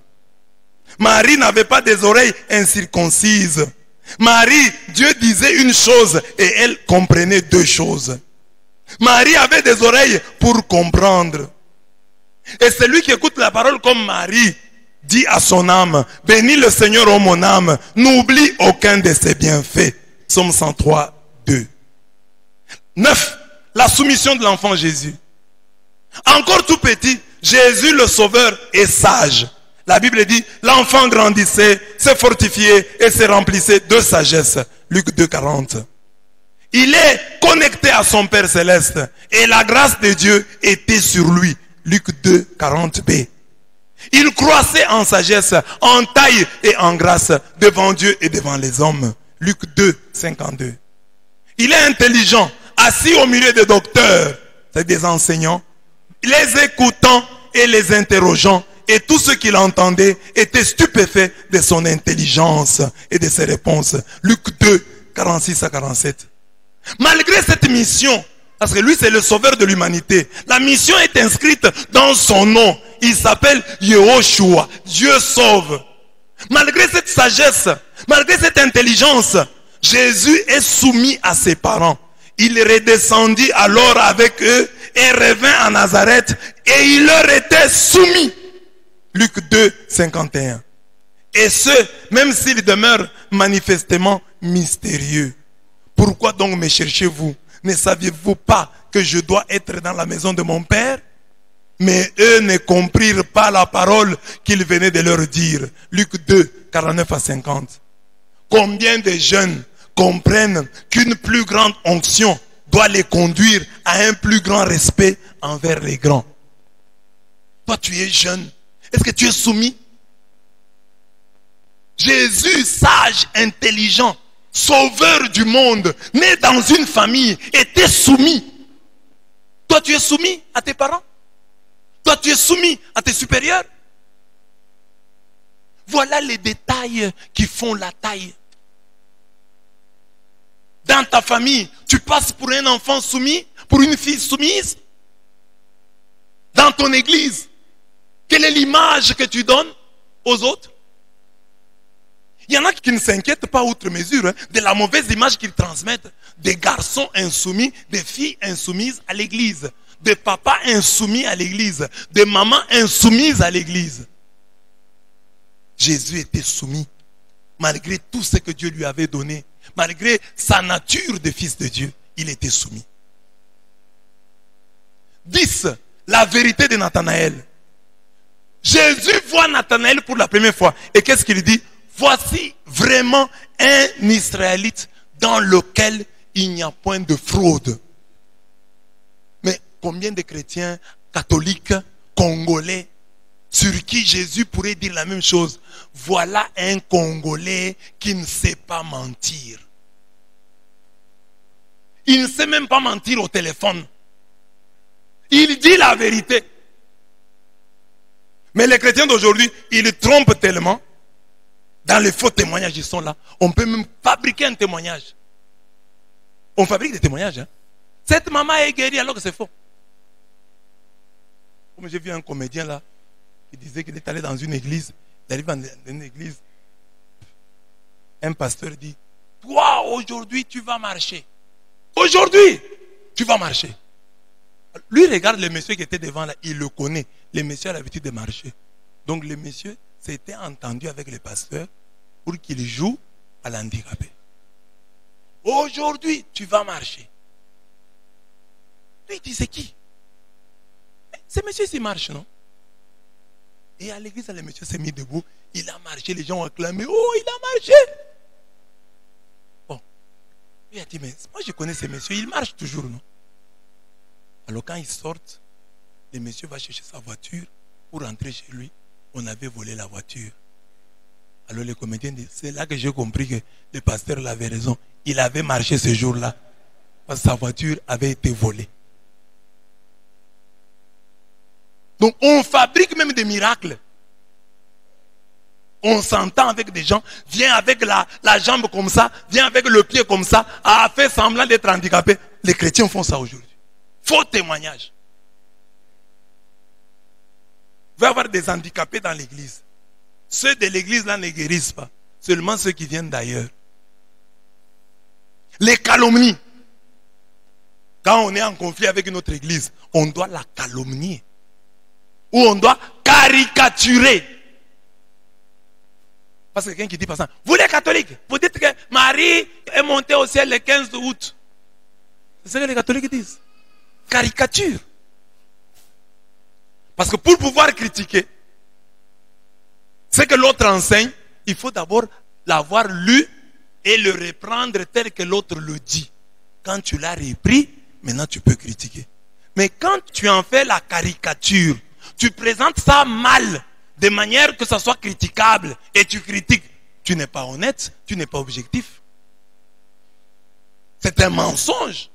Marie n'avait pas des oreilles incirconcises. Marie, Dieu disait une chose et elle comprenait deux choses. Marie avait des oreilles pour comprendre. Et celui qui écoute la parole comme Marie dit à son âme, bénis le Seigneur, ô mon âme, n'oublie aucun de ses bienfaits. Psaume 103, 2. 9. La soumission de l'enfant Jésus. Encore tout petit, Jésus le Sauveur est sage. La Bible dit, l'enfant grandissait, se fortifiait et se remplissait de sagesse. Luc 2, 40. Il est connecté à son Père Céleste et la grâce de Dieu était sur lui. Luc 2, 40b. Il croissait en sagesse, en taille et en grâce devant Dieu et devant les hommes. Luc 2, 52. Il est intelligent, assis au milieu des docteurs, c'est des enseignants, les écoutant et les interrogeant. Et tous ceux qui l'entendaient étaient stupéfaits de son intelligence et de ses réponses. Luc 2, 46 à 47. Malgré cette mission, parce que lui c'est le sauveur de l'humanité, la mission est inscrite dans son nom. Il s'appelle Yehoshua, Dieu sauve. Malgré cette sagesse, malgré cette intelligence, Jésus est soumis à ses parents. Il redescendit alors avec eux et revint à Nazareth et il leur était soumis. Luc 2, 51. Et ce, même s'il demeure manifestement mystérieux. Pourquoi donc me cherchez-vous? Ne saviez-vous pas que je dois être dans la maison de mon Père? Mais eux ne comprirent pas la parole qu'il venait de leur dire. Luc 2, 49 à 50. Combien de jeunes comprennent qu'une plus grande onction doit les conduire à un plus grand respect envers les grands? Toi, tu es jeune. Est-ce que tu es soumis? Jésus, sage, intelligent, sauveur du monde, né dans une famille, était soumis. Toi, tu es soumis à tes parents? Toi, tu es soumis à tes supérieurs? Voilà les détails qui font la taille. Dans ta famille, tu passes pour un enfant soumis, pour une fille soumise? Dans ton église, quelle est l'image que tu donnes aux autres? Il y en a qui ne s'inquiètent pas outre mesure de la mauvaise image qu'ils transmettent. Des garçons insoumis, des filles insoumises à l'église, des papas insoumis à l'église, des mamans insoumises à l'église. Jésus était soumis, malgré tout ce que Dieu lui avait donné, malgré sa nature de fils de Dieu, il était soumis. 10. La vérité de Nathanaël. Jésus voit Nathanaël pour la première fois. Et qu'est-ce qu'il dit? Voici vraiment un Israélite dans lequel il n'y a point de fraude. Mais combien de chrétiens catholiques, congolais, sur qui Jésus pourrait dire la même chose? Voilà un Congolais qui ne sait pas mentir. Il ne sait même pas mentir au téléphone. Il dit la vérité. Mais les chrétiens d'aujourd'hui, ils trompent tellement. Dans les faux témoignages, ils sont là. On peut même fabriquer un témoignage. On fabrique des témoignages. Hein. Cette maman est guérie alors que c'est faux. Comme j'ai vu un comédien là, qui disait qu'il est allé dans une église. Il arrive dans une église. Un pasteur dit, toi aujourd'hui tu vas marcher. Aujourd'hui tu vas marcher. Lui regarde le monsieur qui était devant là, il le connaît. Le monsieur a l'habitude de marcher. Donc le monsieur s'était entendu avec le pasteur pour qu'il joue à l'handicapé. Aujourd'hui, tu vas marcher. Lui, il dit, c'est qui? Ce monsieur, il marche, non? Et à l'église, le monsieur s'est mis debout. Il a marché, les gens ont acclamé. Oh, il a marché! Bon. Il a dit, mais moi, je connais ce monsieur, il marche toujours, non? Alors quand ils sortent, le monsieur va chercher sa voiture pour rentrer chez lui. On avait volé la voiture. Alors le comédien dit, c'est là que j'ai compris que le pasteur avait raison. Il avait marché ce jour-là parce que sa voiture avait été volée. Donc on fabrique même des miracles. On s'entend avec des gens, vient avec la jambe comme ça, vient avec le pied comme ça, a fait semblant d'être handicapé. Les chrétiens font ça aujourd'hui. Faux témoignage. Il va y avoir des handicapés dans l'église. Ceux de l'église là ne guérissent pas. Seulement ceux qui viennent d'ailleurs. Les calomnies. Quand on est en conflit avec une autre église, on doit la calomnier. Ou on doit caricaturer. Parce que quelqu'un qui dit par exemple, vous les catholiques, vous dites que Marie est montée au ciel le 15 août. C'est ce que les catholiques disent. Caricature. Parce que pour pouvoir critiquer ce que l'autre enseigne, il faut d'abord l'avoir lu et le reprendre tel que l'autre le dit. Quand tu l'as repris, maintenant tu peux critiquer. Mais quand tu en fais la caricature, tu présentes ça mal, de manière que ça soit critiquable, et tu critiques, tu n'es pas honnête, tu n'es pas objectif. C'est un mensonge.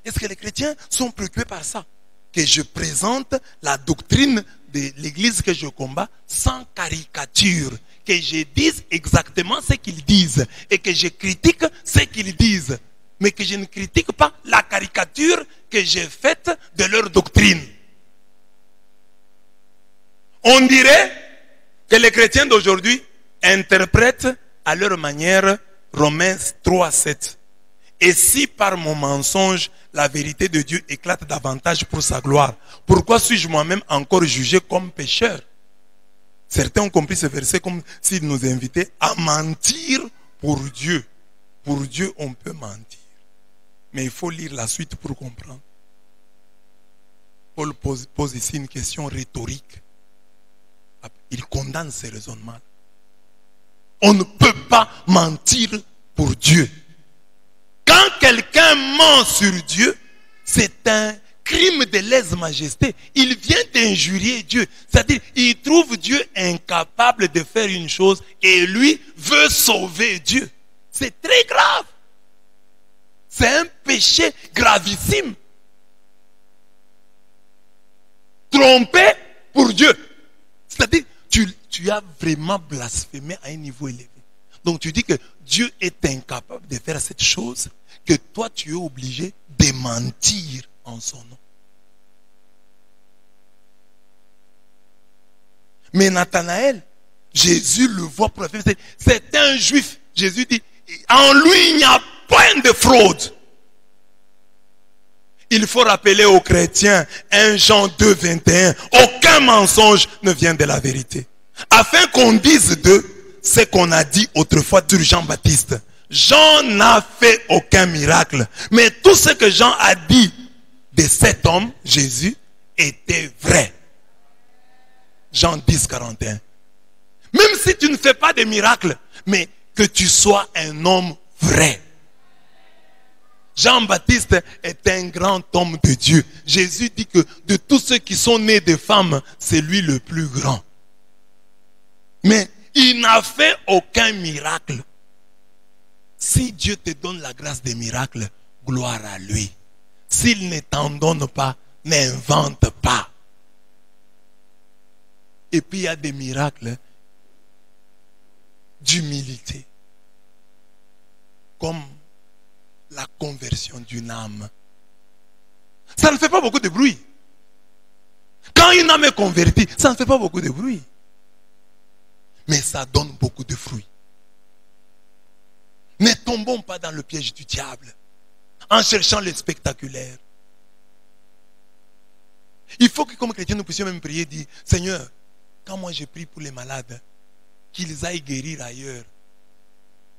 Est-ce que les chrétiens sont préoccupés par ça? Que je présente la doctrine de l'église que je combats sans caricature. Que je dise exactement ce qu'ils disent. Et que je critique ce qu'ils disent. Mais que je ne critique pas la caricature que j'ai faite de leur doctrine. On dirait que les chrétiens d'aujourd'hui interprètent à leur manière Romains 3:7. Et si par mon mensonge, la vérité de Dieu éclate davantage pour sa gloire, pourquoi suis-je moi-même encore jugé comme pécheur? Certains ont compris ce verset comme s'il nous invitait à mentir pour Dieu. Pour Dieu, on peut mentir. Mais il faut lire la suite pour comprendre. Paul pose ici une question rhétorique. Il condamne ces raisonnements. On ne peut pas mentir pour Dieu. Quand quelqu'un ment sur Dieu, c'est un crime de lèse-majesté. Il vient d'injurier Dieu. C'est-à-dire, il trouve Dieu incapable de faire une chose et lui veut sauver Dieu. C'est très grave. C'est un péché gravissime. Tromper pour Dieu. C'est-à-dire, tu as vraiment blasphémé à un niveau élevé. Donc tu dis que Dieu est incapable de faire cette chose, que toi tu es obligé de mentir en son nom. Mais Nathanaël, Jésus le voit pour la faire. C'est un juif. Jésus dit, en lui il n'y a point de fraude. Il faut rappeler aux chrétiens, 1 Jean 2:21, aucun mensonge ne vient de la vérité. Afin qu'on dise d'eux ce qu'on a dit autrefois sur Jean-Baptiste. Jean n'a fait aucun miracle. Mais tout ce que Jean a dit de cet homme, Jésus, était vrai. Jean 10:41. Même si tu ne fais pas de miracle, mais que tu sois un homme vrai. Jean-Baptiste est un grand homme de Dieu. Jésus dit que de tous ceux qui sont nés de femmes, c'est lui le plus grand. Mais il n'a fait aucun miracle. Si Dieu te donne la grâce des miracles, gloire à lui. S'il ne t'en donne pas, n'invente pas. Et puis il y a des miracles d'humilité. Comme la conversion d'une âme. Ça ne fait pas beaucoup de bruit. Quand une âme est convertie, ça ne fait pas beaucoup de bruit. Mais ça donne beaucoup de fruits. Ne tombons pas dans le piège du diable en cherchant le spectaculaire. Il faut que comme chrétiens nous puissions même prier et dire, Seigneur, quand moi je prie pour les malades, qu'ils aillent guérir ailleurs.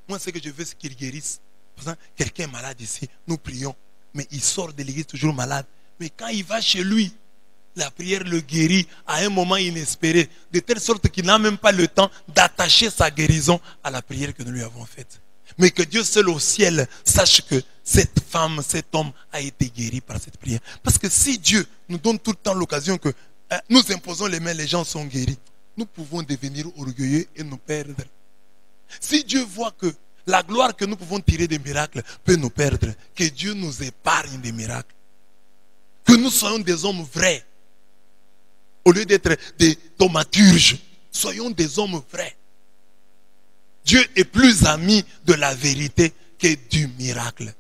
Moi ce que je veux c'est qu'ils guérissent. Par exemple, quelqu'un est malade ici, nous prions, mais il sort de l'église toujours malade. Mais quand il va chez lui, la prière le guérit à un moment inespéré, de telle sorte qu'il n'a même pas le temps d'attacher sa guérison à la prière que nous lui avons faite. Mais que Dieu seul au ciel sache que cette femme, cet homme a été guéri par cette prière. Parce que si Dieu nous donne tout le temps l'occasion que nous imposons les mains, les gens sont guéris, nous pouvons devenir orgueilleux et nous perdre. Si Dieu voit que la gloire que nous pouvons tirer des miracles peut nous perdre, que Dieu nous épargne des miracles. Que nous soyons des hommes vrais. Au lieu d'être des thaumaturges, soyons des hommes vrais. Dieu est plus ami de la vérité que du miracle.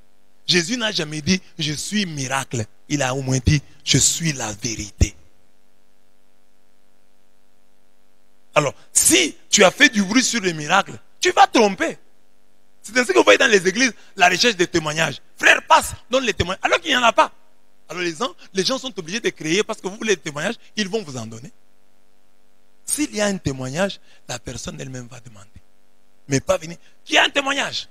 Jésus n'a jamais dit je suis miracle. Il a au moins dit je suis la vérité. Alors, si tu as fait du bruit sur les miracles, tu vas tromper. C'est ainsi que vous voyez dans les églises la recherche des témoignages. Frère, passe, donne les témoignages. Alors qu'il n'y en a pas. Alors les gens sont obligés de créer parce que vous voulez des témoignages, ils vont vous en donner. S'il y a un témoignage, la personne elle-même va demander. Mais pas venir. Qui a un témoignage?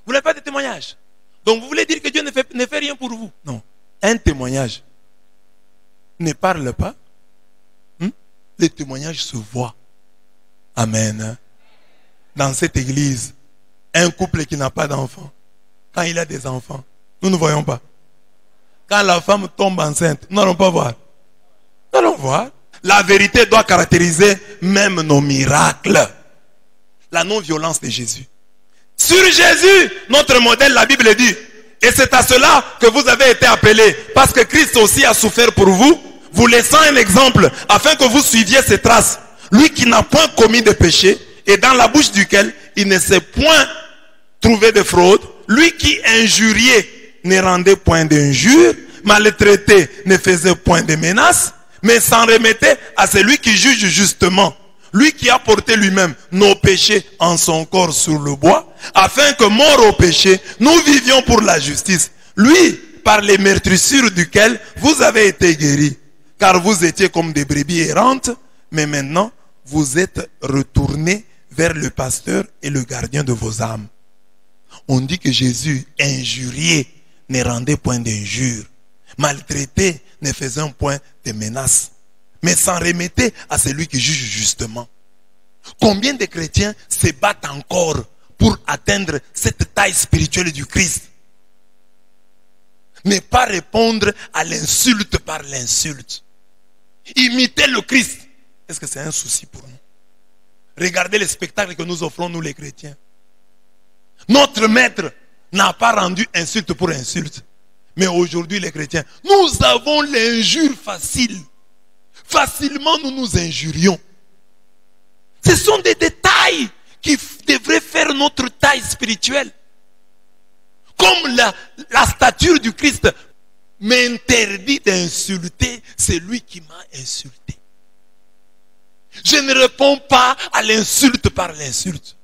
Vous n'avez pas de témoignage. Donc vous voulez dire que Dieu ne fait rien pour vous? Non. Un témoignage ne parle pas. Les témoignages se voient. Amen. Dans cette église, un couple qui n'a pas d'enfant, quand il a des enfants, nous ne voyons pas. Quand la femme tombe enceinte, nous n'allons pas voir. Nous allons voir. La vérité doit caractériser même nos miracles. La non-violence de Jésus. Sur Jésus, notre modèle, la Bible dit, et c'est à cela que vous avez été appelés, parce que Christ aussi a souffert pour vous, vous laissant un exemple, afin que vous suiviez ses traces. Lui qui n'a point commis de péché, et dans la bouche duquel il ne s'est point trouvé de fraude, lui qui injuriait ne rendait point d'injure, maltraité ne faisait point de menaces, mais s'en remettait à celui qui juge justement. Lui qui a porté lui-même nos péchés en son corps sur le bois, afin que mort au péché, nous vivions pour la justice. Lui, par les meurtrissures duquel vous avez été guéris, car vous étiez comme des brebis errantes, mais maintenant vous êtes retournés vers le pasteur et le gardien de vos âmes. On dit que Jésus, injurié, ne rendait point d'injure, maltraité, ne faisait point de menaces, mais s'en remettait à celui qui juge justement. Combien de chrétiens se battent encore pour atteindre cette taille spirituelle du Christ? Ne pas répondre à l'insulte par l'insulte. Imiter le Christ. Est-ce que c'est un souci pour nous? Regardez les spectacles que nous offrons, nous les chrétiens. Notre maître n'a pas rendu insulte pour insulte. Mais aujourd'hui, les chrétiens, nous avons l'injure facile. Facilement, nous nous injurions. Ce sont des détails qui devraient faire notre taille spirituelle. Comme la stature du Christ m'interdit d'insulter celui qui m'a insulté. Je ne réponds pas à l'insulte par l'insulte.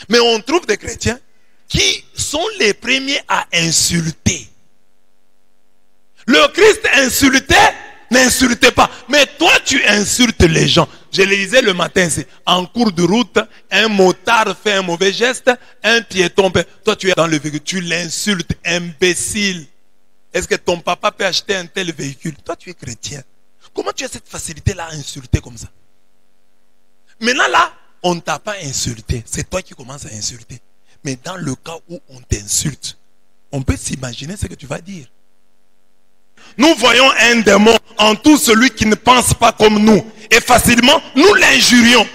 Mais on trouve des chrétiens qui sont les premiers à insulter. Le Christ insultait, n'insultait pas. Mais toi, tu insultes les gens. Je le disais le matin, c'est en cours de route, un motard fait un mauvais geste, un piéton. Toi, tu es dans le véhicule, tu l'insultes, imbécile. Est-ce que ton papa peut acheter un tel véhicule? Toi, tu es chrétien. Comment tu as cette facilité-là à insulter comme ça? Maintenant là, on ne t'a pas insulté. C'est toi qui commences à insulter. Mais dans le cas où on t'insulte, on peut s'imaginer ce que tu vas dire. Nous voyons un démon en tout celui qui ne pense pas comme nous. Et facilement, nous l'injurions.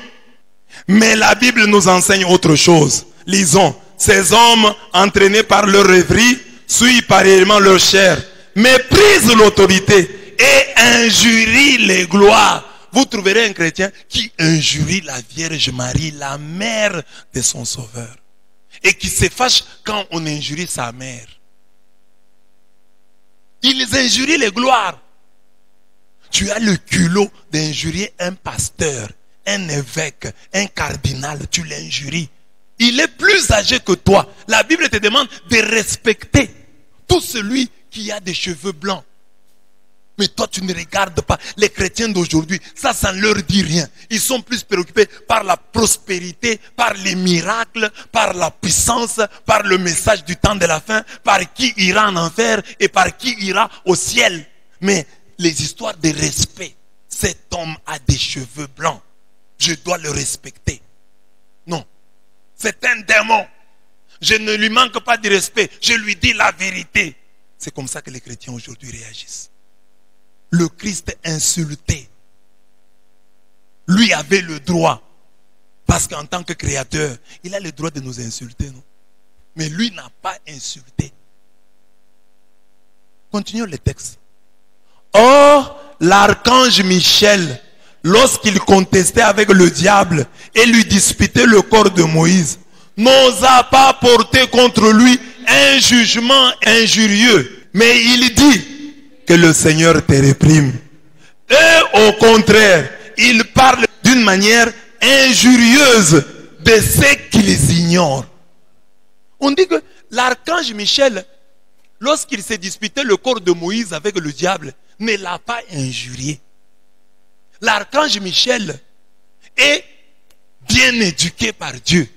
Mais la Bible nous enseigne autre chose. Lisons. Ces hommes, entraînés par leur rêverie, suivent pareillement leur chair, méprisent l'autorité et injurient les gloires. Vous trouverez un chrétien qui injurie la Vierge Marie, la mère de son Sauveur. Et qui se fâche quand on injurie sa mère. Ils injurient les gloires. Tu as le culot d'injurier un pasteur, un évêque, un cardinal. Tu l'injuries. Il est plus âgé que toi. La Bible te demande de respecter tout celui qui a des cheveux blancs. Mais toi, tu ne regardes pas. Les chrétiens d'aujourd'hui, ça ne leur dit rien. Ils sont plus préoccupés par la prospérité, par les miracles, par la puissance, par le message du temps de la fin, par qui ira en enfer et par qui ira au ciel. Mais les histoires de respect, cet homme a des cheveux blancs, je dois le respecter. Non, c'est un démon. Je ne lui manque pas de respect, je lui dis la vérité. C'est comme ça que les chrétiens aujourd'hui réagissent. Le Christ insulté, lui avait le droit, parce qu'en tant que créateur, il a le droit de nous insulter, non? Mais lui n'a pas insulté. Continuons le texte. Or, l'archange Michel, lorsqu'il contestait avec le diable et lui disputait le corps de Moïse, n'osa pas porter contre lui un jugement injurieux. Mais il dit que le Seigneur te réprime. Eux, au contraire, ils parlent d'une manière injurieuse de ceux qu'ils ignorent. On dit que l'archange Michel, lorsqu'il s'est disputé le corps de Moïse avec le diable, ne l'a pas injurié. L'archange Michel est bien éduqué par Dieu.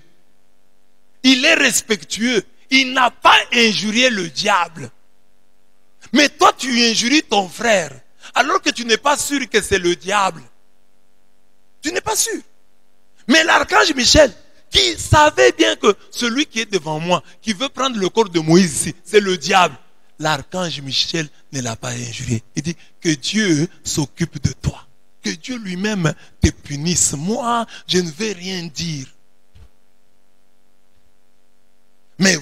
Il est respectueux. Il n'a pas injurié le diable. Mais toi, tu injuries ton frère, alors que tu n'es pas sûr que c'est le diable. Tu n'es pas sûr. Mais l'archange Michel, qui savait bien que celui qui est devant moi, qui veut prendre le corps de Moïse ici, c'est le diable. L'archange Michel ne l'a pas injurié. Il dit que Dieu s'occupe de toi. Que Dieu lui-même te punisse. Moi, je ne vais rien dire. Mais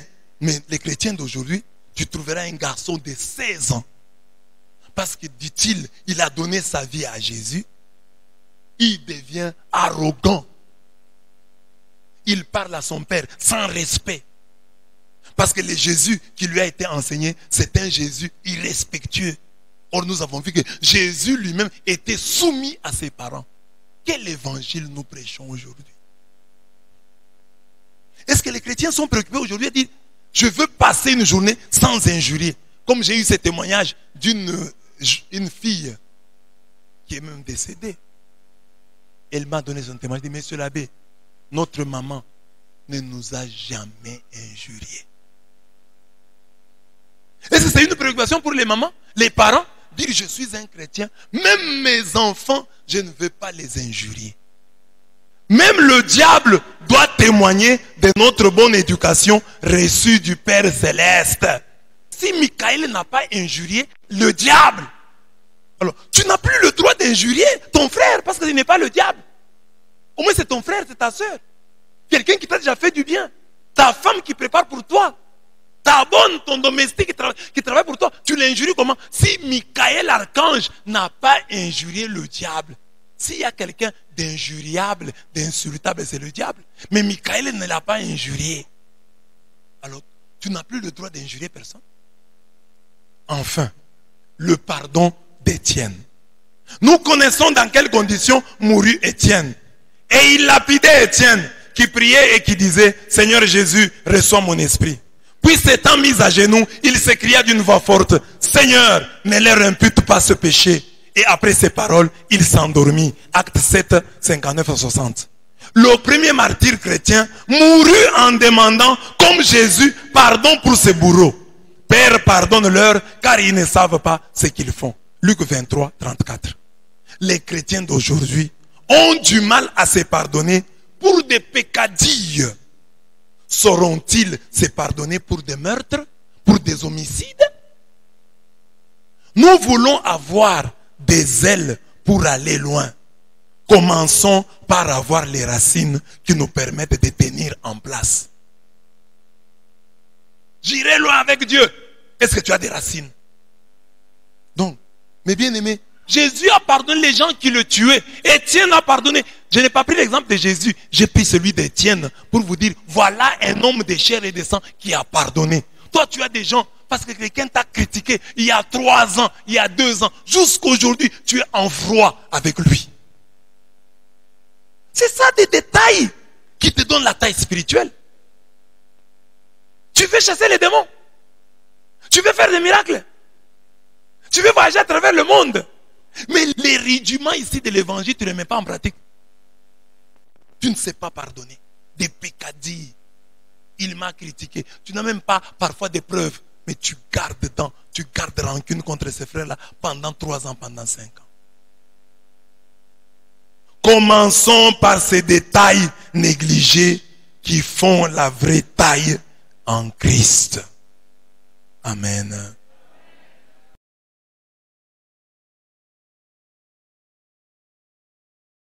les chrétiens d'aujourd'hui, tu trouveras un garçon de 16 ans. Parce que, dit-il, il a donné sa vie à Jésus. Il devient arrogant. Il parle à son père sans respect. Parce que le Jésus qui lui a été enseigné, c'est un Jésus irrespectueux. Or, nous avons vu que Jésus lui-même était soumis à ses parents. Quel évangile nous prêchons aujourd'hui? Est-ce que les chrétiens sont préoccupés aujourd'hui à dire, je veux passer une journée sans injurier? Comme j'ai eu ce témoignage d'une fille qui est même décédée. Elle m'a donné son témoignage. Elle dit, monsieur l'abbé, notre maman ne nous a jamais injuriés. Est-ce que c'est une préoccupation pour les mamans, les parents? Dire je suis un chrétien, même mes enfants, je ne veux pas les injurier. Même le diable doit témoigner de notre bonne éducation reçue du Père Céleste. Si Michael n'a pas injurié le diable, alors tu n'as plus le droit d'injurier ton frère parce que ce n'est pas le diable. Au moins c'est ton frère, c'est ta soeur. Quelqu'un qui t'a déjà fait du bien. Ta femme qui prépare pour toi. Ta bonne, ton domestique qui travaille pour toi. Tu l'injuries comment? Si Michael, l'archange, n'a pas injurié le diable. S'il y a quelqu'un d'injuriable, d'insultable, c'est le diable. Mais Michael ne l'a pas injurié. Alors, tu n'as plus le droit d'injurier personne. Enfin, le pardon d'Étienne. Nous connaissons dans quelles conditions mourut Étienne. Et il lapidait Étienne, qui priait et qui disait, Seigneur Jésus, reçois mon esprit. Puis s'étant mis à genoux, il s'écria d'une voix forte, Seigneur, ne leur impute pas ce péché. Et après ces paroles, il s'endormit. Acte 7, 59 à 60. Le premier martyr chrétien mourut en demandant, comme Jésus, pardon pour ses bourreaux. Père, pardonne-leur, car ils ne savent pas ce qu'ils font. Luc 23, 34. Les chrétiens d'aujourd'hui ont du mal à se pardonner pour des peccadilles. Sauront-ils se pardonner pour des meurtres, pour des homicides? Nous voulons avoir des ailes pour aller loin. Commençons par avoir les racines qui nous permettent de tenir en place. J'irai loin avec Dieu. Est-ce que tu as des racines? Donc, mes bien-aimés, Jésus a pardonné les gens qui le tuaient. Étienne a pardonné. Je n'ai pas pris l'exemple de Jésus. J'ai pris celui d'Étienne pour vous dire, voilà un homme de chair et de sang qui a pardonné. Toi, tu as des gens, parce que quelqu'un t'a critiqué il y a 3 ans, il y a 2 ans. Jusqu'aujourd'hui, tu es en froid avec lui. C'est ça des détails qui te donnent la taille spirituelle. Tu veux chasser les démons. Tu veux faire des miracles. Tu veux voyager à travers le monde. Mais les rudiments ici de l'évangile, tu ne les mets pas en pratique. Tu ne sais pas pardonner. Des peccadilles. Il m'a critiqué. Tu n'as même pas parfois des preuves. Mais tu gardes rancune contre ces frères-là pendant 3 ans, pendant 5 ans. Commençons par ces détails négligés qui font la vraie taille en Christ. Amen.